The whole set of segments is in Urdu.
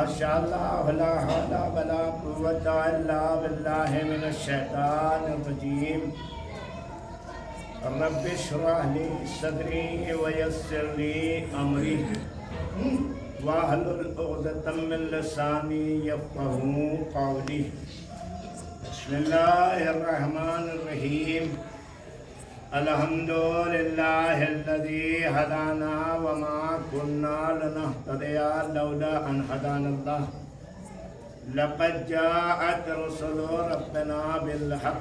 ماشاء اللہ لا حول ولا قوة الا باللہ من الشیطان الرجیم رب اشرح لی صدری ویسر لی امری واحلل عقدۃ من لسانی یفقہوا قولی بسم اللہ الرحمن الرحیم الحمد للہ الذی ہدانا وما كنا لنهتدی لولا ان ہدانا اللہ لقد جاءت رسل ربنا بالحق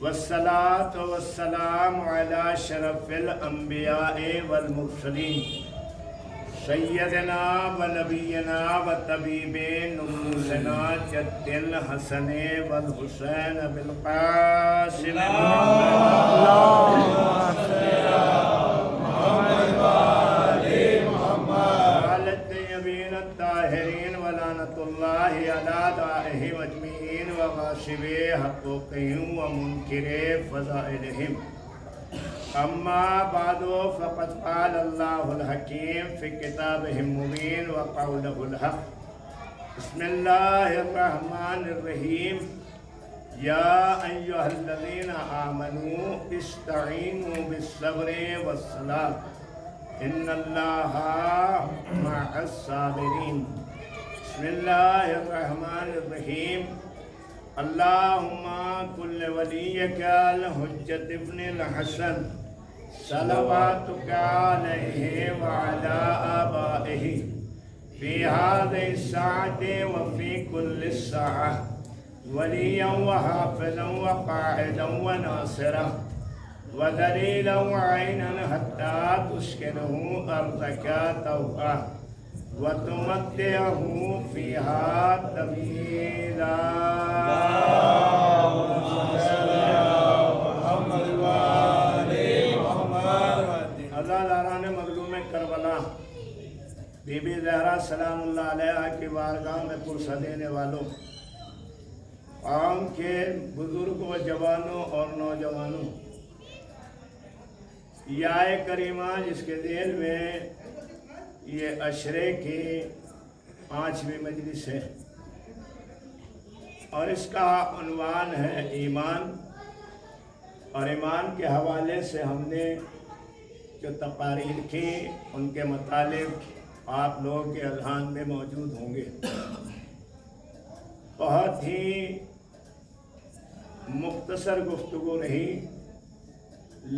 والصلاة والسلام على شرف الانبیاء والمرسلین سیدنا و نبینا و طبیب نفوسنا جد الحسن والحسین بالقاسم الطاہرین ولعنت اللہ علی دائہم اجمعین وغاصب حقوقہم ومنکر فضائلہم اما بعد فقد قال اللہ الحکیم فی کتابہ المبین وقولہ الحق بسم اللہ الرحمن الرحیم یا ایہا الذین آمنوا استعینوا بالصبر والصلاة ان اللہ مع الصابرین بسم اللہ الرحمن الرحیم اللہم کل ولیک الحجت ابن الحسن صلواتک علیہ وعلا آبائہ فی هذه الساعة وفی کل الساعة ولیا وحافظا وقاعدا وناصرا ودلیلا وعینا حتی تسکنہ ارضک طوعا وتمتعہ فیہا طویلا عزاداران مظلوم کربلا بی بی زہرا سلام اللہ علیہ کی بارگاہ میں پرسہ دینے والوں، قوم کے بزرگوں، جوانوں اور نوجوانوں، یا کریمہ جس کے ذیل میں یہ عشرے کی 5ویں مجلس ہے اور اس کا عنوان ہے ایمان، اور ایمان کے حوالے سے ہم نے جو تقاریر کی ان کے مطالب آپ لوگوں کے اذہان میں موجود ہوں گے۔ بہت ہی مختصر گفتگو رہی،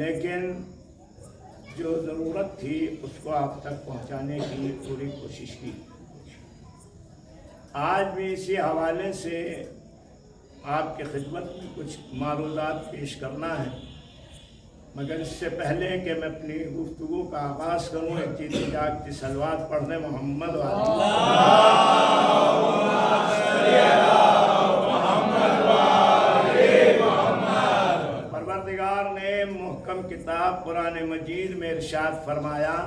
لیکن جو ضرورت تھی اس کو آپ تک پہنچانے کی پوری کوشش کی۔ آج بھی اسی حوالے سے آپ کی خدمت میں کچھ معروضات پیش کرنا ہے، مگر اس سے پہلے کہ میں اپنی گفتگو کا آغاز کروں ایک جیتی جاگتی صلوات پڑھنے محمد پروردگار نے محکم کتاب قرآن مجید میں ارشاد فرمایا،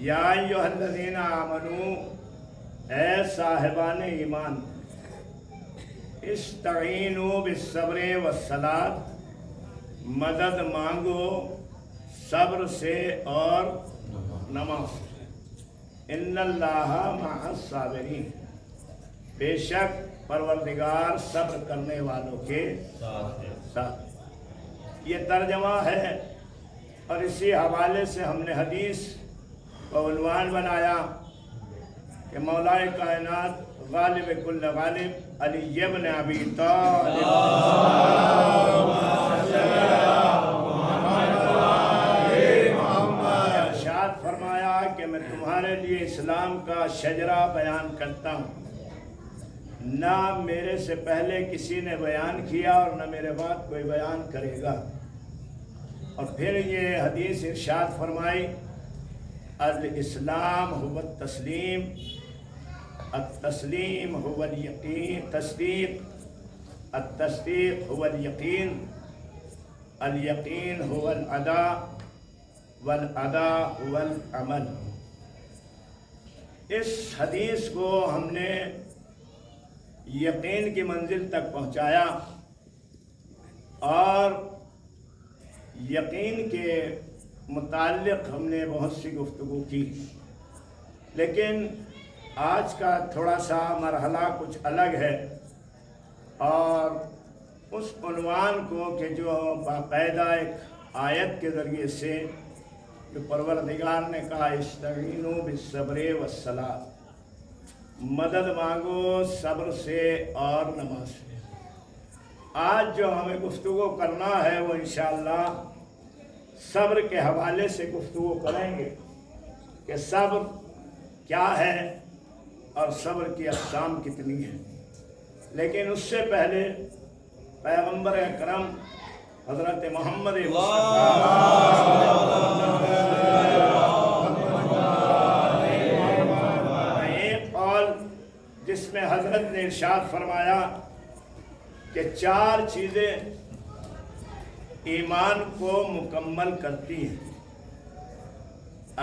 یا ایھا الذین آمنوا، اے صاحبان ایمان، استعینوا بالصبر والصلاۃ، مدد مانگو صبر سے اور نماز سے، ان اللہ مع الصابرین، بے شک پروردگار صبر کرنے والوں کے ساتھ۔ یہ ترجمہ ہے، اور اسی حوالے سے ہم نے حدیث کو عنوان بنایا کہ مولا کائنات غالب کل غالب علی ابن ابی طالب ارشاد فرمایا کہ میں تمہارے لیے اسلام کا شجرہ بیان کرتا ہوں، نہ میرے سے پہلے کسی نے بیان کیا اور نہ میرے بعد کوئی بیان کرے گا۔ اور پھر یہ حدیث ارشاد فرمائی، الاسلام هو التسلیم، التسلیم هو الیقین، التصدیق هو الیقین، الیقین هو الاداء، والاداء هو العمل۔ اس حدیث کو ہم نے یقین کی منزل تک پہنچایا اور یقین کے متعلق ہم نے بہت سی گفتگو کی، لیکن آج کا تھوڑا سا مرحلہ کچھ الگ ہے، اور اس عنوان کو کہ جو باقاعدہ ایک آیت کے ذریعے سے جو پروردگار نے کہا استعینوا بالصبر والصلاۃ، مدد مانگو صبر سے اور نماز سے۔ آج جو ہمیں گفتگو کرنا ہے وہ انشاءاللہ صبر کے حوالے سے گفتگو کریں گے کہ صبر کیا ہے اور صبر کی اقسام کتنی ہیں۔ لیکن اس سے پہلے پیغمبر اکرم حضرت محمد ایک قول جس میں حضرت نے ارشاد فرمایا کہ 4 چیزیں ایمان کو مکمل کرتی ہیں،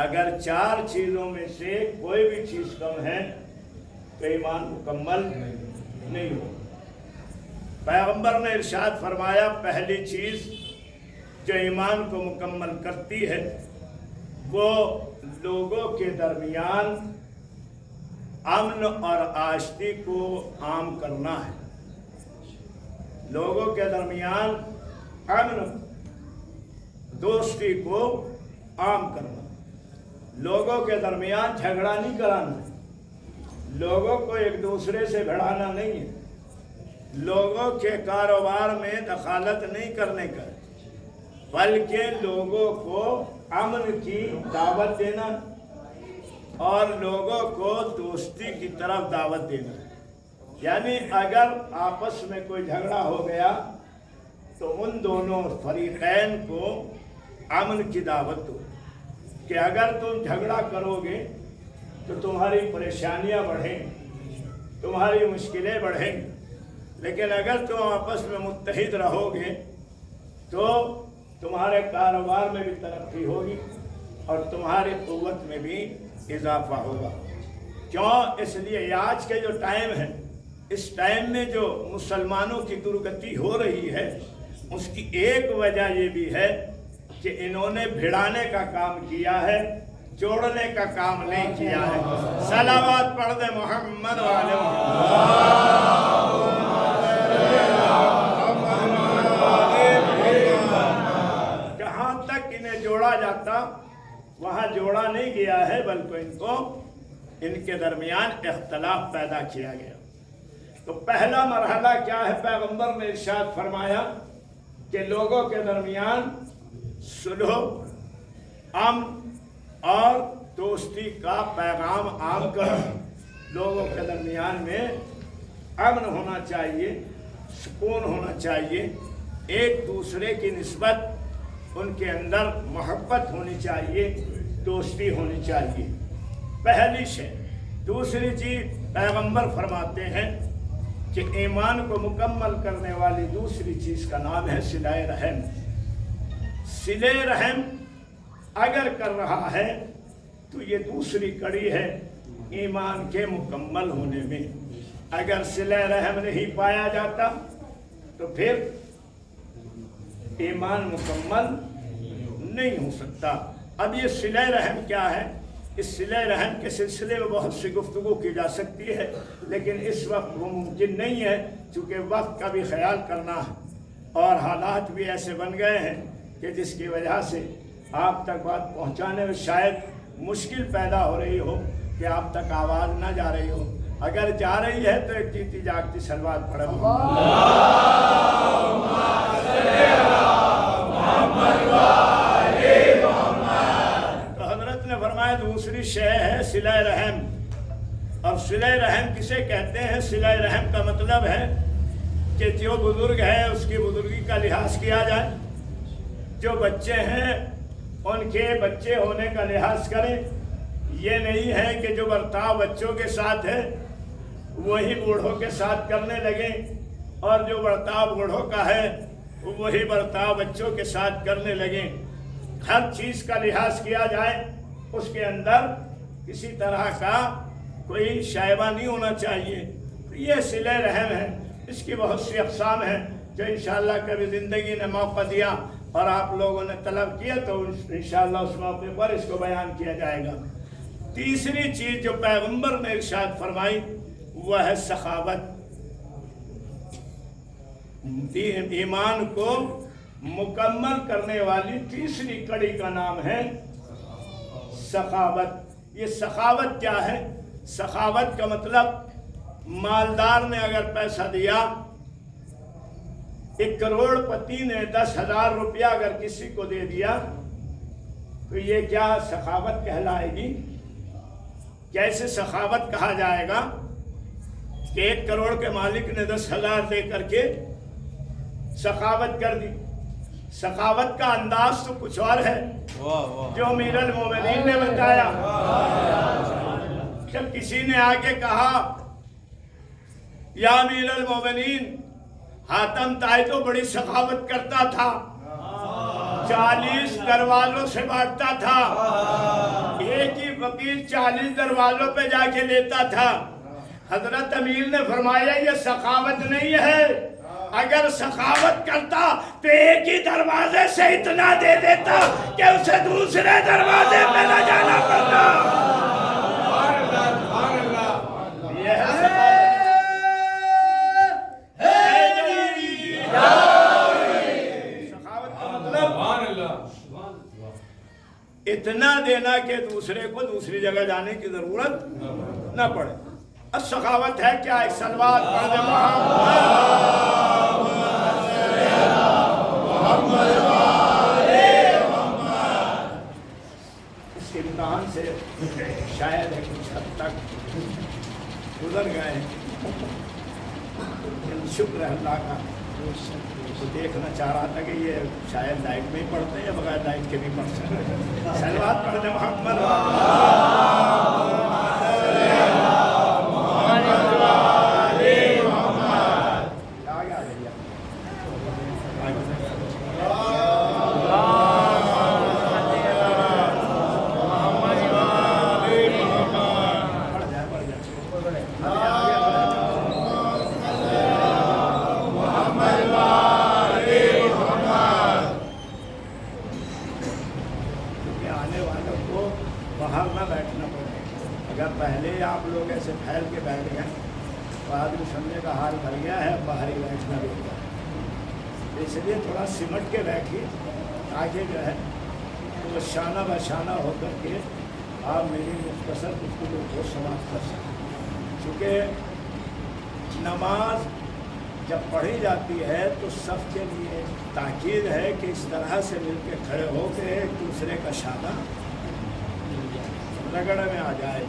اگر 4 چیزوں میں سے کوئی بھی چیز کم ہے تو ایمان مکمل نہیں ہو۔ پیغمبر نے ارشاد فرمایا پہلی چیز جو ایمان کو مکمل کرتی ہے وہ لوگوں کے درمیان امن اور آشتی کو عام کرنا ہے۔ لوگوں کے درمیان امن دوستی کو عام کرنا، لوگوں کے درمیان جھگڑا نہیں کرانا، لوگوں کو ایک دوسرے سے بھڑانا نہیں ہے، لوگوں کے کاروبار میں دخالت نہیں کرنے کا، بلکہ لوگوں کو امن کی دعوت دینا اور لوگوں کو دوستی کی طرف دعوت دینا۔ یعنی اگر آپس میں کوئی جھگڑا ہو گیا تو ان دونوں فریقین کو امن کی دعوت دو کہ اگر تم جھگڑا کرو گے تو تمہاری پریشانیاں بڑھیں، تمہاری مشکلیں بڑھیں، لیکن اگر تم آپس میں متحد رہو گے تو تمہارے کاروبار میں بھی ترقی ہوگی اور تمہاری قوت میں بھی اضافہ ہوگا۔ کیوں؟ اس لیے آج کے جو ٹائم ہے، اس ٹائم میں جو مسلمانوں کی درگتی ہو رہی ہے اس کی ایک وجہ یہ بھی ہے کہ انہوں نے بھڑانے کا کام کیا ہے، جوڑنے کا کام نہیں کیا ہے۔ صلوات پڑھ دے محمد والے جہاں تک انہیں جوڑا جاتا وہاں جوڑا نہیں گیا ہے، بلکہ ان کو ان کے درمیان اختلاف پیدا کیا گیا۔ تو پہلا مرحلہ کیا ہے؟ پیغمبر نے ارشاد فرمایا کہ لوگوں کے درمیان صلح، امن اور دوستی کا پیغام عام کرو۔ لوگوں کے درمیان میں امن ہونا چاہیے، سکون ہونا چاہیے، ایک دوسرے کی نسبت ان کے اندر محبت ہونی چاہیے، دوستی ہونی چاہیے، پہلی شے۔ دوسری چیز پیغمبر فرماتے ہیں کہ ایمان کو مکمل کرنے والی دوسری چیز کا نام ہے صلہ رحم۔ صلہ رحم اگر کر رہا ہے تو یہ دوسری کڑی ہے ایمان کے مکمل ہونے میں۔ اگر صلہ رحم نہیں پایا جاتا تو پھر ایمان مکمل نہیں ہو سکتا۔ اب یہ صلہ رحم کیا ہے؟ اس صلہ رحم کے سلسلے میں بہت سی گفتگو کی جا سکتی ہے، لیکن اس وقت وہ ممکن نہیں ہے چونکہ وقت کا بھی خیال کرنا ہے اور حالات بھی ایسے بن گئے ہیں کہ جس کی وجہ سے آپ تک بات پہنچانے میں شاید مشکل پیدا ہو رہی ہو کہ آپ تک آواز نہ جا رہی ہو۔ اگر جا رہی ہے تو ایک جیتی جاگتی صلوات پڑھو۔ تو حضرت نے فرمایا دوسری شے ہے صلہ رحم۔ اور صلہ رحم کسے کہتے ہیں؟ صلہ رحم کا مطلب ہے کہ جو بزرگ ہے اس کی بزرگی کا لحاظ کیا جائے، جو بچے ہیں ان کے بچے ہونے کا لحاظ کریں۔ یہ نہیں ہے کہ جو برتاؤ بچوں کے ساتھ ہے وہی بوڑھوں کے ساتھ کرنے لگیں، اور جو برتاؤ بوڑھوں کا ہے وہی برتاؤ بچوں کے ساتھ کرنے لگیں۔ ہر چیز کا لحاظ کیا جائے، اس کے اندر کسی طرح کا کوئی شائبہ نہیں ہونا چاہیے۔ یہ صلہ رحم ہے، اس کی بہت سی اقسام ہیں جو انشاءاللہ کبھی زندگی نے موقع دیا اور آپ لوگوں نے طلب کیا تو انشاءاللہ اس موقع پر اس کو بیان کیا جائے گا۔ تیسری چیز جو پیغمبر نے ارشاد فرمائی وہ ہے سخاوت۔ ایمان کو مکمل کرنے والی تیسری کڑی کا نام ہے سخاوت۔ یہ سخاوت کیا ہے؟ سخاوت کا مطلب مالدار نے اگر پیسہ دیا، 1 کروڑ پتی نے 10,000 روپیہ اگر کسی کو دے دیا تو یہ کیا سخاوت کہلائے گی؟ کیسے سخاوت کہا جائے گا کہ 1 کروڑ کے مالک نے 10,000 دے کر کے سخاوت کر دی؟ سخاوت کا انداز تو کچھ اور ہے جو امیر المومنین نے بتایا۔ جب کسی نے آگے کہا یا امیر المومنین حاتم طائی تو بڑی سخاوت کرتا تھا، 40 دروازوں سے بانٹتا تھا، ایک ہی فقیر 40 دروازوں پہ جا کے لیتا تھا۔ حضرت امیر نے فرمایا یہ سخاوت نہیں ہے، اگر سخاوت کرتا تو ایک ہی دروازے سے اتنا دے دیتا کہ اسے دوسرے دروازے پہ نہ جانا پڑتا۔ یہ ہے سخاوت کا مطلب اتنا دینا کہ دوسرے کو دوسری جگہ جانے کی ضرورت نہ پڑے۔ اب سخاوت ہے کیا؟ ایک صلوات پڑھ دے اس امتحان سے شاید کچھ حد تک گزر گئے، شکر ہے اللہ کا۔ تو دیکھنا چاہ رہا تھا کہ یہ شاید لائٹ میں ہی پڑھتے ہیں یا بغیر لائٹ کے بھی پڑھ سکتے۔ صلوات پڑھ دے محمد۔ اگر پہلے آپ لوگ ایسے پھیل کے بیٹھ گئے تو آدمی سمجھے کا حال بھر گیا ہے، باہر ہی بیٹھنا بھی ہوگا۔ اس لیے تھوڑا سمٹ کے بیٹھیے تاکہ جو ہے وہ شانہ بہ شانہ ہو کر کے آپ میری مختصر گفتگو کو سماعت کر سکیں۔ چونکہ نماز جب پڑھی جاتی ہے تو سب کے لیے تاکید ہے کہ اس طرح سے مل کے کھڑے ہو کے ایک دوسرے کا شانہ رگڑ میں آ جائے،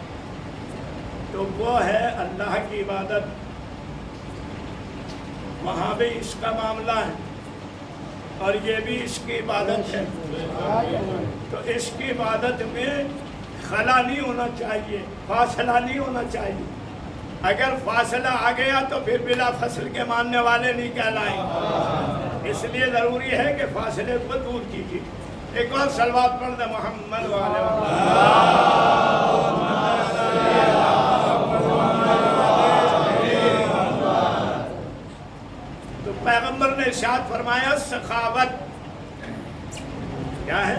تو وہ ہے اللہ کی عبادت۔ وہاں بھی اس کا معاملہ ہے اور یہ بھی اس کی عبادت ہے، تو اس کی عبادت میں خلا نہیں ہونا چاہیے، فاصلہ نہیں ہونا چاہیے۔ اگر فاصلہ آ گیا تو پھر بلا فصل کے ماننے والے نہیں کہلائیں۔ اس لیے ضروری ہے کہ فاصلے کو دور کیجیے۔ ایک اور صلوات پڑھ دے محمد والے تو پیغمبر نے ارشاد فرمایا سخاوت کیا ہے؟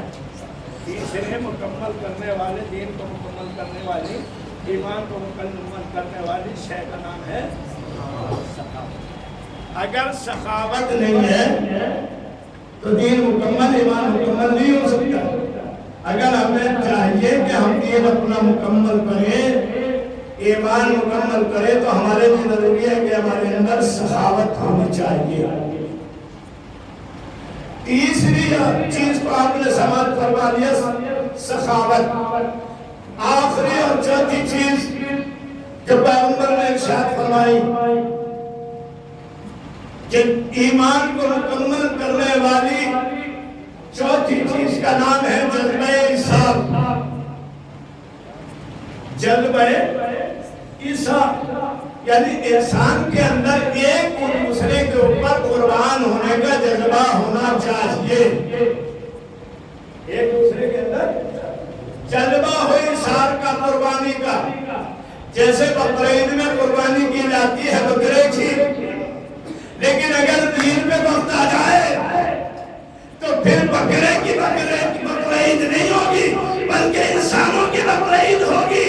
تیسرے مکمل کرنے والے، دین کو مکمل کرنے والی، ایمان کو مکمل کرنے والی شے کا نام ہے سخاوت۔ اگر سخاوت نہیں ہے تو دین مکمل، ایمان مکمل نہیں ہو سکتا۔ اگر ہمیں چاہیے کہ ہم دین اپنا مکمل کریں، ایمان مکمل کریں، تو ہمارے لیے ضروری ہے کہ ہمارے اندر سخاوت ہونی چاہیے۔ تیسری چیز کو آپ نے سماعت فرما لیا، سخاوت۔ آخری اور چوتھی چیز جو پیغمبر نے ارشاد فرمائی کہ ایمان کو مکمل کرنے والی چوتھی چیز کا نام ہے جذبہ انصاف۔ جذبہ انصاف یعنی انسان کے اندر ایک دوسرے کے اوپر قربان ہونے کا جذبہ ہونا چاہیے۔ ایک دوسرے کے اندر جذبہ ہو انصاف کا، قربانی کا۔ جیسے بقرعید میں قربانی کی جاتی ہے بکرے کی، لیکن اگر دین پہ وقت آ جائے تو پھر بکرے کی بقرعید نہیں ہوگی، بلکہ انسانوں کی بقرعید ہوگی۔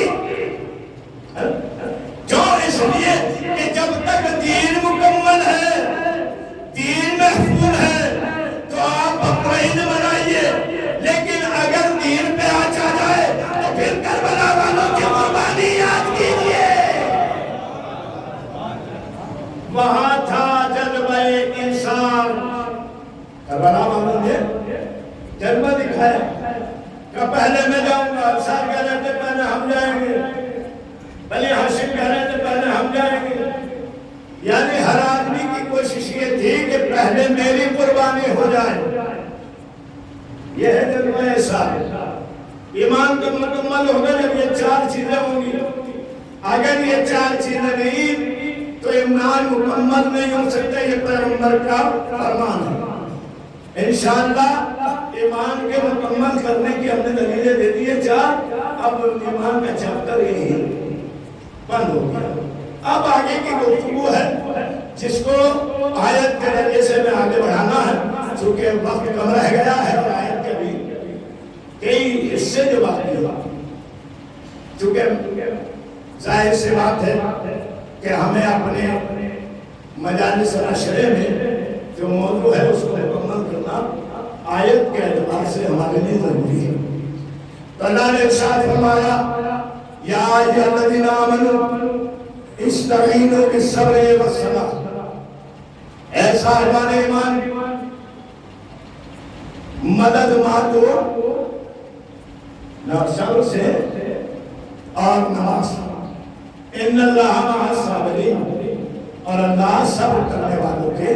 ہے کہ پہلے میں جاؤں گا، انصار کہہ رہے تھے پہلے ہم جائیں گے، بنی ہاشم کہہ رہے تھے پہلے ہم جائیں گے، یعنی ہر آدمی کی کوشش یہ تھی کہ پہلے میری قربانی ہو جائے. یہ ہے جذبہ احسان. ایمان کا مکمل ہوگا جب یہ 4 چیزیں ہوں گی. اگر یہ 4 چیزیں نہیں تو ایمان مکمل نہیں ہو سکتا. یہ پیغمبر کا فرمان ہے. انشاءاللہ ایمان کے مکمل کرنے کی ہم نے دلیلیں دے دی ہیں 4. اب ایمان کا چیپٹر یہی بند ہو گیا. اب آگے کی گفتگو ہے جس کو آیت کے ذریعے سے میں آگے بڑھانا ہے، چونکہ وقت کم رہ گیا ہے اور آیت کے بھی کئی حصے جو باقی ہوا. چونکہ ظاہر سی بات ہے کہ ہمیں اپنے مجالس نشرے میں جو موضوع ہے اس کو مکمل کرنا آیت کے اعتبار سے ہمارے لیے ضروری ہے. تو اللہ نے ارشاد فرمایا یا ایھا الذین آمنوا استعینوا بالصبر والصلاۃ. اے صاحبان ایمان مدد مانگو صبر سے اور نماز. ان اللہ مع الصابرین، اور اللہ صبر کرنے والوں کے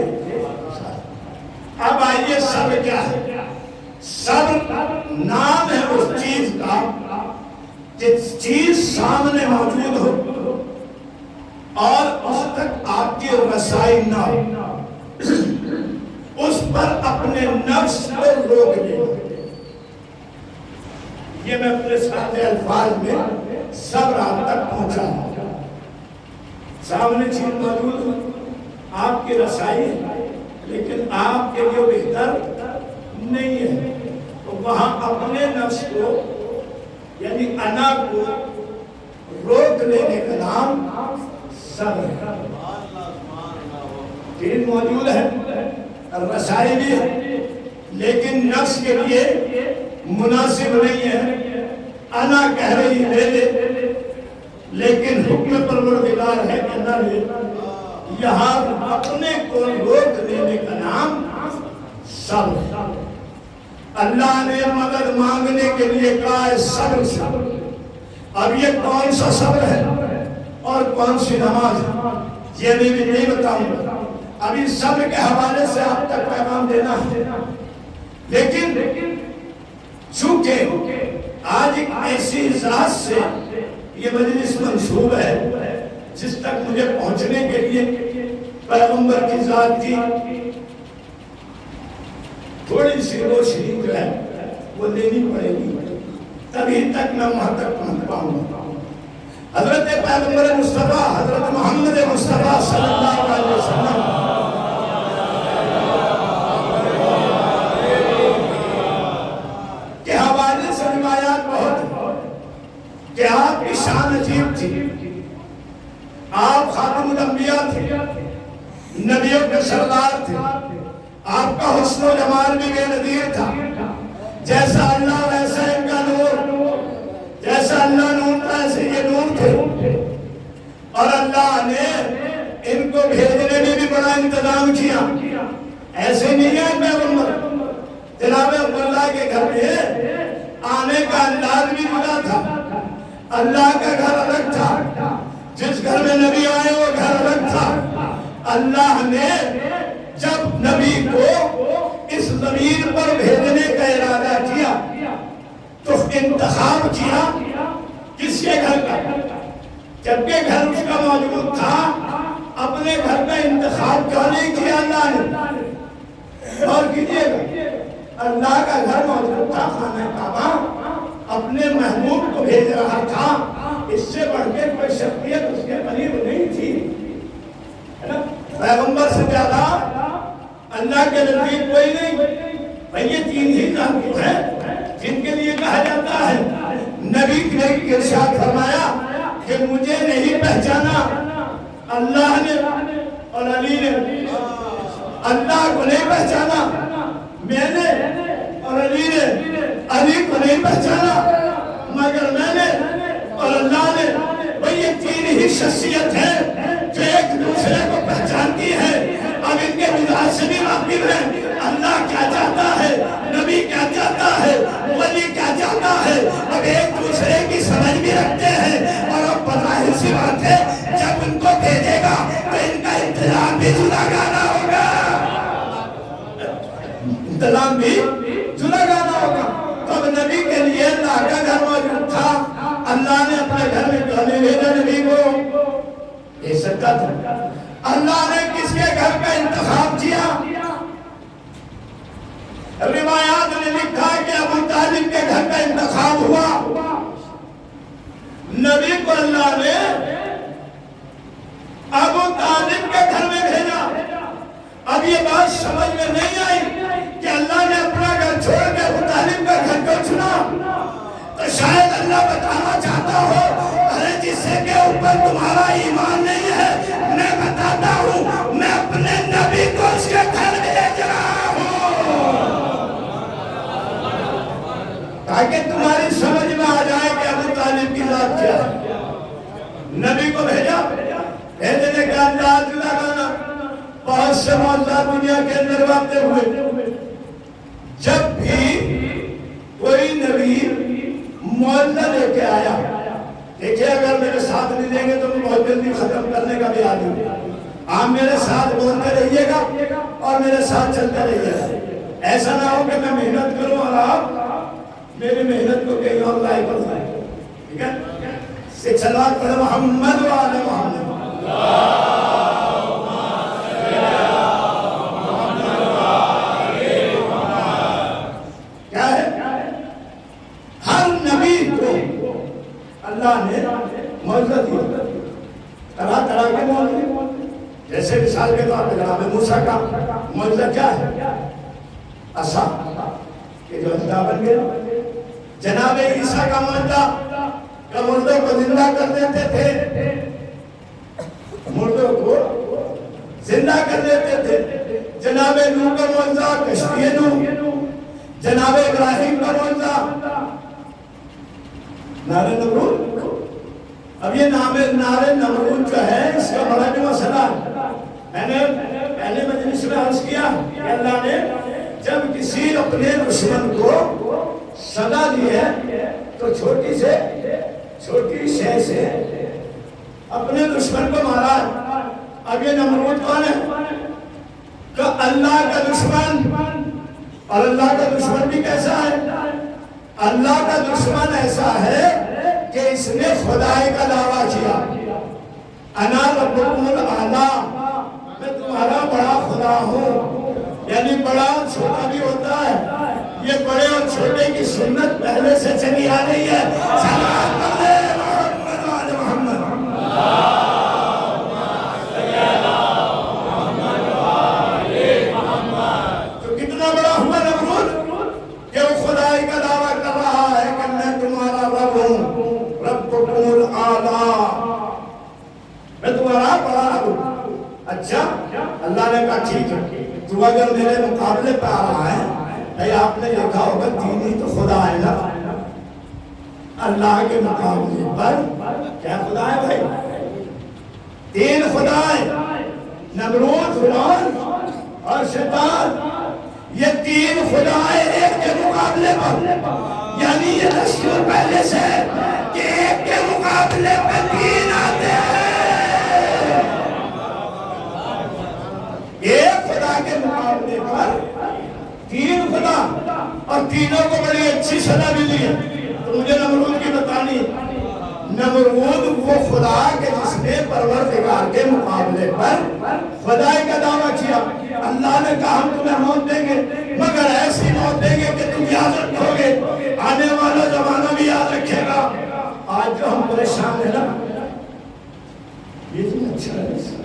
ساتھ. اب آئیے صبر کیا ہے؟ صبر نام ہے اس چیز کا جس چیز سامنے موجود ہو اور اس تک آپ کی رسائی نہ ہو، اس پر اپنے نفس کو روک دے. یہ میں اپنے سادے الفاظ میں صبر آپ تک پہنچا ہوں. سامنے چیز موجود ہو، آپ کی رسائی ہے لیکن آپ کے لیے بہتر نہیں ہے، تو وہاں اپنے نفس کو یعنی انا کو روک لینے کا نام صبر ہے. چیز موجود ہے، رسائی بھی ہے لیکن نفس کے لیے مناسب نہیں ہے. انا کہہ رہی لے لے لیکن حکم پروردگار ہے کہ نہ لے. یہاں اپنے کو روک لینے کا نام صبر. اللہ نے مدد مانگنے کے لیے کہا ہے صبر سے. اب یہ کون سا صبر ہے اور کون سی نماز ہے یہ بھی نہیں بتاؤں گا. ابھی صبر کے حوالے سے آپ تک پیغام دینا ہے، لیکن چونکہ آج ایک ایسی ذات سے یہ مجلس منسوب ہے جس تک مجھے پہنچنے کے لیے پیغمبر کی ذات کی تھوڑی سی روشنی جو ہے وہ لینی پڑے گی، تبھی تک میں وہاں تک پہنچ پاؤں گا. حضرت پیغمبر مصطفیٰ حضرت محمد مصطفیٰ صلی اللہ علیہ وسلم کے حوالے سے روایات بہت کہ آپ کی شان عجیب تھی. آپ خاتم الانبیاء تھے، نبیوں کے سردار تھے. آپ کا حسن و جمال بھی بے نظیر تھا. جیسا اللہ ویسا ان کا نور، جیسا اللہ نور تھا ایسے یہ نور تھے. اور اللہ نے ان کو بھیجنے میں بھی بڑا انتظام کیا. ایسے نہیں ہے پیغمبر جناب عبداللہ کے گھر میں آنے کا انداز بھی جدا تھا. اللہ کا گھر الگ تھا، جس گھر میں نبی آئے وہ گھر الگ تھا. اللہ نے جب نبی کو اس زمین پر بھیجنے کا ارادہ کیا تو انتخاب کیا کس کے گھر کا؟ جبکہ گھر اس کا موجود تھا، اپنے گھر کا انتخاب کیوں نہیں کیا اللہ نے؟ اور کیجئے گا، اللہ کا گھر موجود تھا، خانہ کعبہ اپنے محبوب کو بھیج رہا تھا. اس سے بڑھ کے کوئی شخصیت اس کے قریب نہیں تھی. پیغمبر سے زیادہ اللہ کے نزدیک کوئی نہیں. بھئی یہ 3 ہی ذات ہیں جن کے لیے کہا جاتا ہے. نبی نے ارشاد فرمایا کہ مجھے نہیں پہچانا اللہ نے اور علی نے. اللہ کو نہیں پہچانا میں نے اور علی نے. علی کو نہیں پہچانا مگر میں نے اور اللہ نے. بھئی یہ 3 ہی شخصیت ہے جو ایک دوسرے کو پہچانتی ہے. اب ان کے مزاج سے بھی واقف ہے. اللہ کیا چاہتا ہے، نبی کیا چاہتا ہے، انتظام بھی جو لگانا ہوگا. تو اب نبی کے لیے اللہ کا گھر موجود تھا. اللہ نے اپنے گھر میں کہنے بھیجا نبی کو. یہ صدقہ تھا. اللہ نے کس کے گھر کا انتخاب کیا؟ روایات نے لکھا کہ ابو طالب کے گھر کا انتخاب ہوا. نبی کو اللہ نے ابو طالب کے گھر میں بھیجا. اب یہ بات سمجھ میں نہیں آئی کہ اللہ نے اپنا گھر چھوڑ کے ابو طالب کا گھر کو چنا. تو شاید اللہ بتانا چاہتا ہو ارے جس کے اوپر تمہارا ایمان نہیں ہے میں بتاتا ہوں میں اپنے نبی کو اس کے گھر بھیج رہا ہوں تاکہ تمہاری سمجھ میں آ جائے کہ ابو طالب کی ذات کیا ہے. نبی کو بھیجا. بھیجنے کا انداز لگانا. بہت سے معجزات دنیا کے اندر واقع ہوئے. جب بھی کوئی نبی معجزہ لے کے آیا دیکھیں اگر میرے ساتھ نہیں دیں گے تو میں بہت جلدی ختم کرنے کا بھی عادی ہوں. آپ میرے ساتھ بولتے رہیے گا اور میرے ساتھ چلتے رہیے گا. ایسا نہ ہو کہ میں محنت کروں اور آپ میری محنت کو کہیں اور لائے کر دیں. ٹھیک ہے. صلوات پڑھیں محمد و آل محمد. کیا ہے ہر نبی کو اللہ نے معجزہ دیا. طرح طرح کے معجزے. جیسے مثال کے طور پر جناب موسیٰ کا معجزہ کیا ہے؟ عصا کہ جو عصا بن گیا. جناب عیسیٰ کا معجزہ کہ مردوں کو زندہ کر دیتے تھے. مردوں کو زندہ کر دیتے تھے. جناب نوح کا معجزہ کشتی نوح. جناب ابراہیم کا معجزہ نار نمرود. اب یہ نار نمرود جو ہے اس کا بڑا جو مسئلہ میں نے پہلے مجلس میں عرض کیا کہ اللہ نے جب کسی اپنے دشمن کو سزا دی ہے تو چھوٹی شے سے اپنے دشمن کو مارا ہے. اب یہ نمرود کون ہے؟ کہ اللہ کا دشمن. اور اللہ کا دشمن بھی کیسا ہے؟ اللہ کا دشمن ایسا ہے کہ اس نے خدائی کا دعویٰ کیا. انا ربکم الاعلی. میں تمہارا بڑا خدا ہوں. یعنی بڑا اور چھوٹا بھی ہوتا ہے. یہ بڑے اور چھوٹے کی سنت پہلے سے چلی آ رہی ہے. صلوات پڑھیں محمد و آل محمد. تو کتنا بڑا ہوا نمرود کہ وہ خدائی کا دعویٰ کر رہا ہے کہ میں تمہارا رب ہوں. ربکم الاعلی. میں تمہارا بڑا رب ہوں. اچھا اللہ نے کہا ٹھیک ہے تو اگر میرے مقابلے پہ آ رہا ہے بھئی آپ نے دیکھا ہوگا تین ہی تو خدا ہے نا. اللہ کے مقابلے پر کیا خدا ہے بھائی؟ تین خدا ہے. نمرود فرعون اور شیطان. یہ تین خدا ہے ایک کے مقابلے پر. یعنی یہ دستور پہلے سے کہ ایک کے مقابلے پہ تین آتے ہیں. ایک خدا کے مقابلے پر تین خدا اور تینوں کو بڑی اچھی سزا ملی ہے. تو مجھے نمرود کی بتانی. نمرود وہ خدا کہ جس نے پروردگار کے مقابلے پر خدائی کا دعویٰ کیا. اللہ نے کہا ہم تمہیں موت دیں گے مگر ایسی موت دیں گے کہ تم یاد رکھو گے. آنے والا زمانہ بھی یاد رکھے گا. آج جو ہم پریشان ہیں نا یہ جو مچھر ہے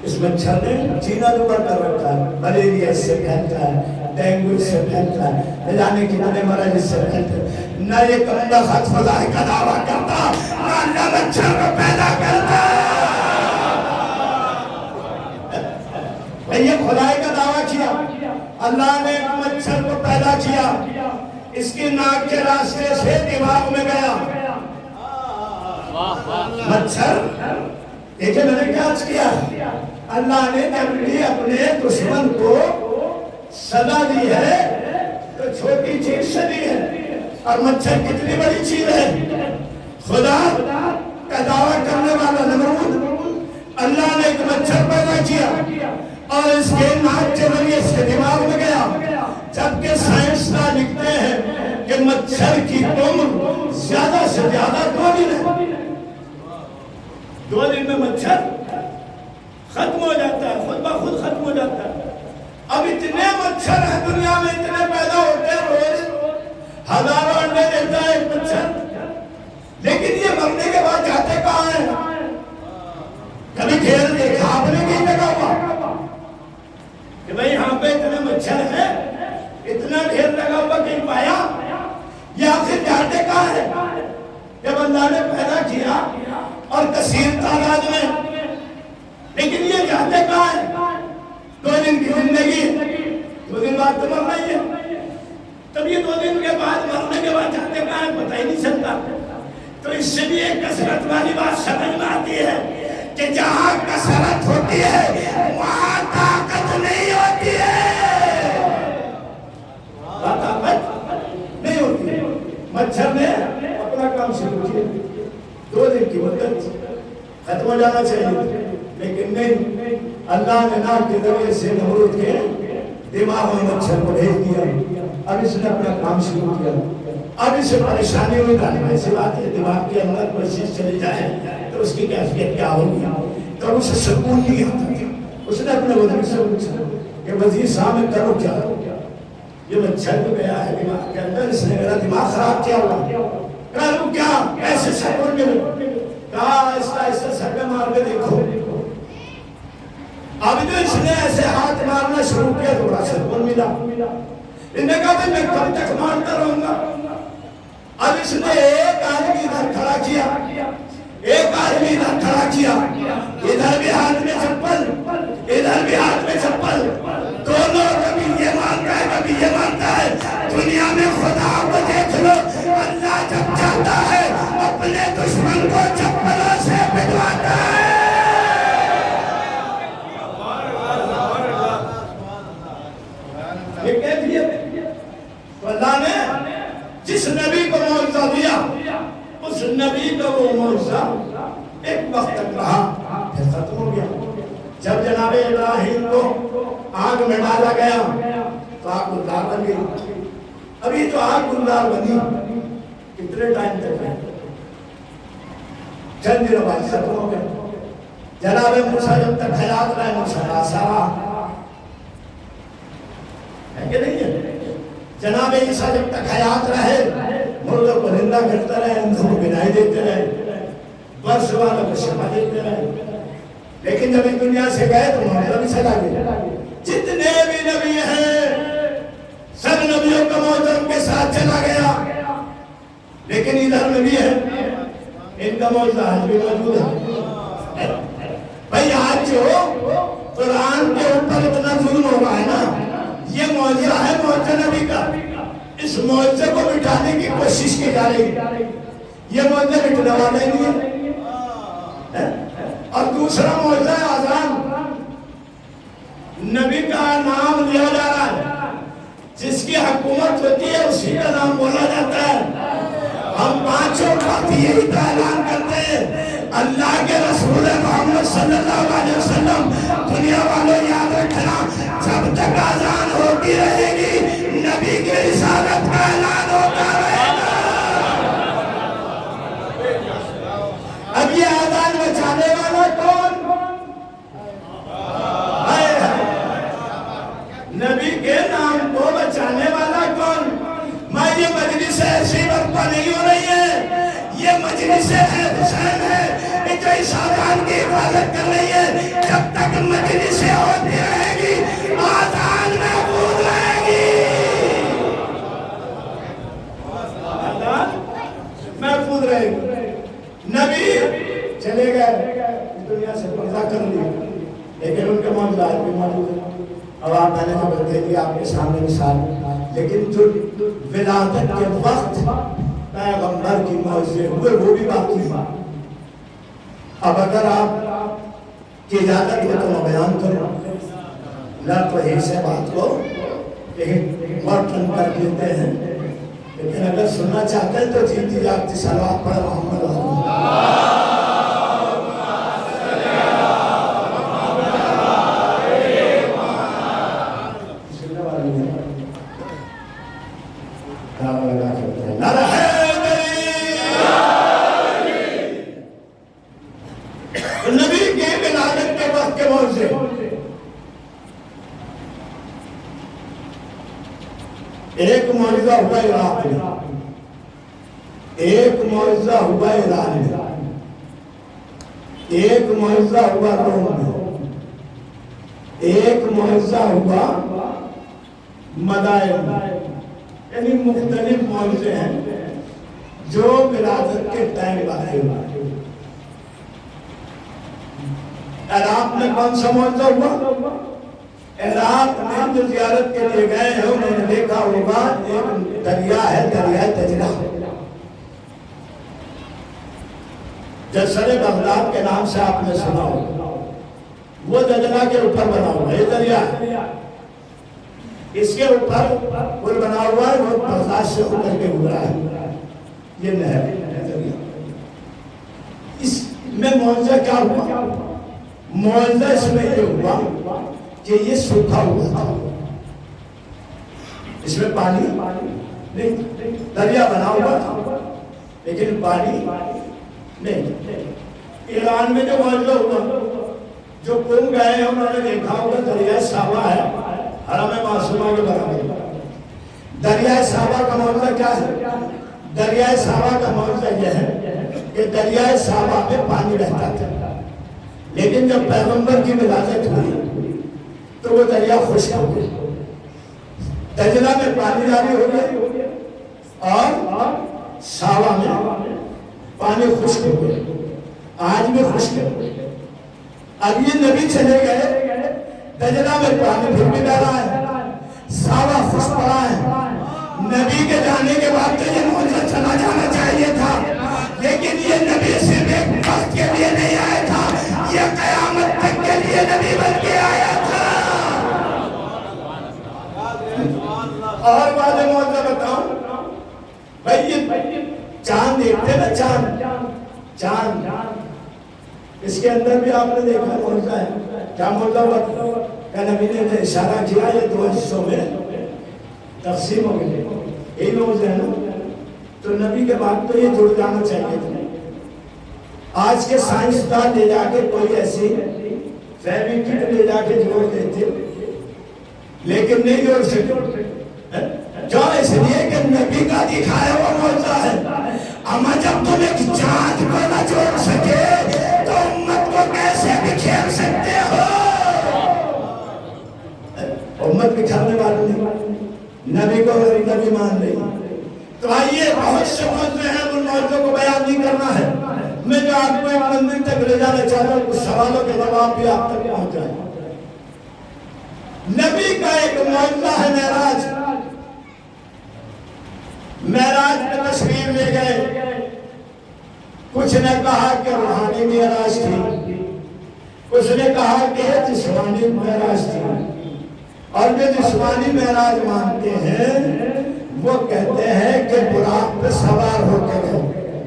اس مچھر نے چینا دبر کر رکھا ہے. ملیریا اس سے پھیلتا ہے. ڈینگو اس سے پھیلتا ہے. نہ جانے کتنے مرض اس سے پھیلتے ہیں. نہ یہ کندہ خط خدائی کا دعویٰ کرتا نہ اللہ مچھر کو پیدا کرتا. یہ خدائی کا دعویٰ کیا. اللہ نے ایک مچھر کو پیدا کیا. اس کی ناک کے راستے سے دماغ میں گیا. مچھر دیکھیں میں نے کیا عرض کیا. اللہ نے جب بھی اپنے دشمن کو سزا دی ہے تو چھوٹی چیز سے دی ہے. اور مچھر کتنی بڑی چیز ہے. خدا کا دعویٰ کرنے والا نمرود. اللہ نے ایک مچھر پیدا کیا. اور اس کے ناک کے ذریعے اس کے دماغ میں گیا. جبکہ سائنسداں لکھتے ہیں کہ مچھر کی عمر زیادہ سے زیادہ 2 دن ہے. 2 دن میں مچھر ختم ہو جاتا ہے، خود بخود ختم ہو جاتا ہے. اب اتنے مچھر ہیں دنیا میں، اتنے پیدا ہوتے ہیں، روز ہزاروں انڈے دیتا ہے ایک مچھر. لیکن یہ مرنے کے بعد جاتے کہاں ہیں؟ کبھی کھیل دیکھا آپ نے کہیں جگہ ہوا کہ بھئی یہاں پہ اتنے مچھر ہیں، اتنا ڈھیر لگا ہوا کہیں پایا؟ یہ آخر جاتے کہاں ہیں؟ جب اللہ نے پیدا کیا اور کثیر تعداد میں، لیکن یہ جاتے کہاں ہیں؟ 2 دن کی زندگی، 2 دن بعد تو مرنا ہی ہے. تب یہ 2 دن کے بعد مرنے کے بعد جاتے کہاں ہیں پتہ ہی نہیں چلتا. تو اس سے بھی ایک کثرت والی بات سمجھ میں آتی ہے کہ جہاں کثرت ہوتی ہے وہاں طاقت نہیں ہوتی ہے. طاقت نہیں ہوتی ہے. مچھر نے اپنا کام شروع کیا، 2 دن کی مدت ختم ہو جانا چاہیے، لیکن نہیں. اللہ نے ناک کے ذریعے سے نمرود کے دماغ میں مچھر کو بھیج دیا. اب اس نے اپنا کام شروع کیا. اب اسے پریشانی ہوئی ڈالنا. ایسی بات ہے دماغ کے اندر کوئی چیز چلی جائے تو اس کی کیفیت کیا ہوگی؟ تو اسے سکون نہیں آتا. اس نے اپنے وزیر سے پوچھا کہ وزیر صاحب میں کرو کیا؟ یہ مچھر تو گیا ہے دماغ کے اندر، اس نے میرا دماغ خراب کیا ہوا. کروں کیا؟ ایسے سکون ملے. کہا آہستہ آہستہ سر پہ مار کے دیکھو. اب جو اس نے ایسے ہاتھ مارنا شروع کیا تھوڑا سکون ملا. انہوں نے کہا میں کب تک مارتا رہوں گا؟ اب اس نے ایک آدمی ادھر کھڑا کیا، ایک آدمی ادھر کھڑا کیا، ادھر بھی ہاتھ میں چپل، ادھر بھی ہاتھ میں چپل. دونوں کبھی یہ مانتا ہے کبھی یہ مانتا ہے. دنیا میں خدا کو دیکھ لو، اللہ جب چاہتا ہے اپنے دشمن کو چپلوں سے پٹواتا ہے. یہ کیفیت اللہ نے جس نبی کو معجزہ دیا، اس نبی کا وہ معجزہ ایک وقت تک رہا، پھر ختم ہو گیا. جب جناب ابراہیم کو آگ میں ڈالا گیا تو آگ گلدار بن گئی. ابھی تو آگ گلدار بنی کتنے ٹائم تک ہے؟ چند دنوں بعد ختم ہو گیا. جناب موسیٰ جب تک حیات رہے موسیٰ راسا ہے کہ نہیں ہے؟ جناب عیسیٰ جب تک حیات رہے مردوں کو زندہ کرتے رہے، اندھوں کو بینائی دیتے رہے، برس والوں کو شفا دیتے رہے. لیکن جب اس دنیا سے گئے تو معجزہ بھی چلا گیا. جتنے بھی نبی ہیں سب نبیوں کا معجزہ ان کے ساتھ چلا گیا. لیکن ادھر نبی ہے، ان کا معجزہ آج بھی موجود ہے. بھئی آج جو قرآن کے اوپر اتنا ظلم ہو رہا ہے نا، یہ معجزہ ہے معجزہ نبی کا. اس معجزے کو مٹانے کی کوشش کی جا رہی. یہ معجزہ مٹنے والا ہی نہیں ہے. اور دوسرا معجزہ ہے اذان. نبی کا نام لیا جا رہا ہے، جس کی حکومت ہوتی ہے اسی کا نام بولا جاتا ہے. ہم پانچوں وقت یہی اعلان کرتے ہیں اللہ کے رسول محمد صلی اللہ علیہ وسلم. دنیا والوں یاد رکھنا، جب تک اذان ہوتی رہے گی نبی کی رسالت کا اعلان ہوتا رہے گا. اب یہ اذان بچانے والا کون؟ نبی کے نام کو بچانے والا کون؟ میں یہ مجلس ایسی برپا نہیں ہو رہی ہے، یہ مجلس حسین ہے جو اس اذان کی حفاظت کر رہی ہے. جب تک مجلس ہوتی رہے گی اذان محفوظ رہے گی. اذان محفوظ رہے گی. نبی چلے گئے، اس دنیا سے پردہ کر لیا، لیکن ان کے معجزات بھی موجود ہیں. اب آپ میں نے جو بتائی دی آپ کے سامنے مثال، لیکن جو ولادت کے وقت پیغمبر کی معجزے ہوئے وہ بھی باقی ہیں. اب اگر آپ کی اجازت ہو تو میں بیان کروں، نہ تو ہی سے بات کو لیکن مرٹن کر دیتے ہیں، لیکن اگر سننا چاہتے ہیں تو جیتی جاگتی صلوات پڑھ محمد اللہ. ایک معجزہ ہوا عراق میں، ایک معجزہ ہوا ایران میں، ایک معجزہ ہوا روم میں، ایک معجزہ ہوا مدائن میں۔ یعنی مختلف معجزے ہیں جو ولادت کے ٹائم واقع ہوئے۔ عراق میں کون سا معجزہ ہوا؟ عراق میں جو زیارت کے لیے گئے ہیں انہوں نے دیکھا ہوگا ایک دریا ہے، دریائے دجلہ، جسر بغداد کے نام سے آپ نے سنا ہوگا، وہ دجلہ کے اوپر بنا ہوا ہے، یہ دریا ہے، اس کے اوپر پل بنا ہوا ہے، وہ بغداد سے اتر کے گزرا ہے، یہ نہر دریا۔ اس میں معجزہ کیا ہوا؟ معجزہ اس میں یہ ہوا کہ یہ سوکھا ہوا تھا، اس میں پانی نہیں، دریا بنا ہوا تھا لیکن پانی نہیں۔ ایران میں جو معجزہ ہوا، جو قوم گئے ہیں انہوں نے دیکھا ہوگا دریائے صحابہ ہے، حرم معصومہ کے برابر۔ دریائے صحابہ کا معجزہ کیا ہے؟ دریائے صحابہ کا معجزہ یہ ہے کہ دریائے صحابہ میں پانی رہتا تھا، لیکن جب پیغمبر کی ولادت ہوئی تو وہ دریا خشک ہو گیا، دجلہ میں پانی جاری ہو گیا اور صحابہ میں پانی خشک ہو گیا، آج بھی خشک ہے۔ اب یہ نبی چلے گئے، دجلہ میں پانی پھر بھی بہ رہا ہے، صحابہ خشک پڑا ہے۔ نبی کے جانے کے بعد تو یہ معجزہ چلا جانا چاہیے تھا، لیکن یہ نبی صرف ایک وقت کے لیے نہیں آیا تھا، یہ قیامت تک کے لیے نبی بن کے آیا تھا۔ اور بعد معجزہ بتاؤں بھائی، یہ چاند دیکھتے نا، چاند اس کے اندر بھی آپ نے دیکھا معجزہ ہے۔ کیا معجزہ ہوا کہ نبی نے اشارہ کیا یہ دو حصوں میں تقسیم ہو گئے، یہی معجزہ ہے نا۔ تو نبی کے بعد تو یہ جڑ جانا چاہیے تھا۔ آج کے سائنسدان لے جا کے کوئی ایسی فیبریکٹ لے جا کے جوڑ دیتے، لیکن نہیں جوڑ سکتے، جو اس لیے کہ نبی کا دکھایا وہ معجزہ ہے۔ اما جب تم ایک چاند کو نہ جوڑ سکے تو امت کو کیسے بکھیر سکتے ہو؟ امت بکھرنے والوں نہیں، نبی کو نبی مان نہیں۔ تو آئیے، بہت سے معجزے ہیں، ان معجزوں کو بیان نہیں کرنا ہے۔ میں جو آپ کو ایک منزل تک لے جانا چاہتا ہوں، کچھ سوالوں کے جواب بھی آپ تک پہنچ جائیں۔ نبی کا ایک معجزہ ہے معراج۔ معراج میں تشریف لے گئے، کچھ نے کہا کہ روحانی معراج تھی، کچھ نے کہا کہ جسمانی معراج تھی، اور جو جسمانی معراج مانتے ہیں وہ کہتے ہیں کہ براق پہ سوار ہو کے گئے۔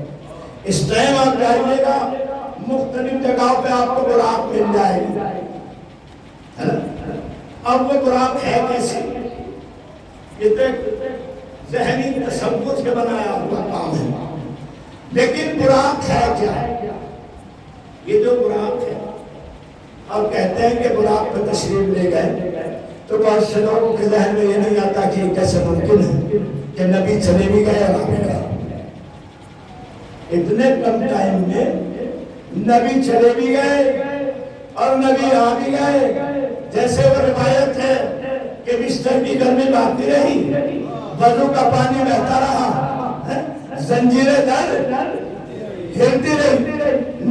اس ٹائم آپ جائیے گا مختلف جگہوں پہ آپ کو براق مل جائے گی۔ اب وہ براق ہے کیسی؟ یہ تو ذہنی تصور کے بنایا ہوا کام ہے، لیکن براق ہے کیا؟ یہ جو براق ہے، اب کہتے ہیں کہ براق پہ تشریف لے گئے، تو بہت سے لوگوں کے ذہن میں یہ نہیں آتا کہ کیسے ممکن ہے کہ نبی چلے بھی گئے اور آ بھی گئے۔ اتنے کم ٹائم میں نبی چلے بھی گئے اور نبی آ بھی گئے۔ جیسے وہ روایت ہے کہ بستر کی گرمی بھاگتی رہی، وضو کا پانی بہتا رہا، زنجیریں در ہلتی رہی،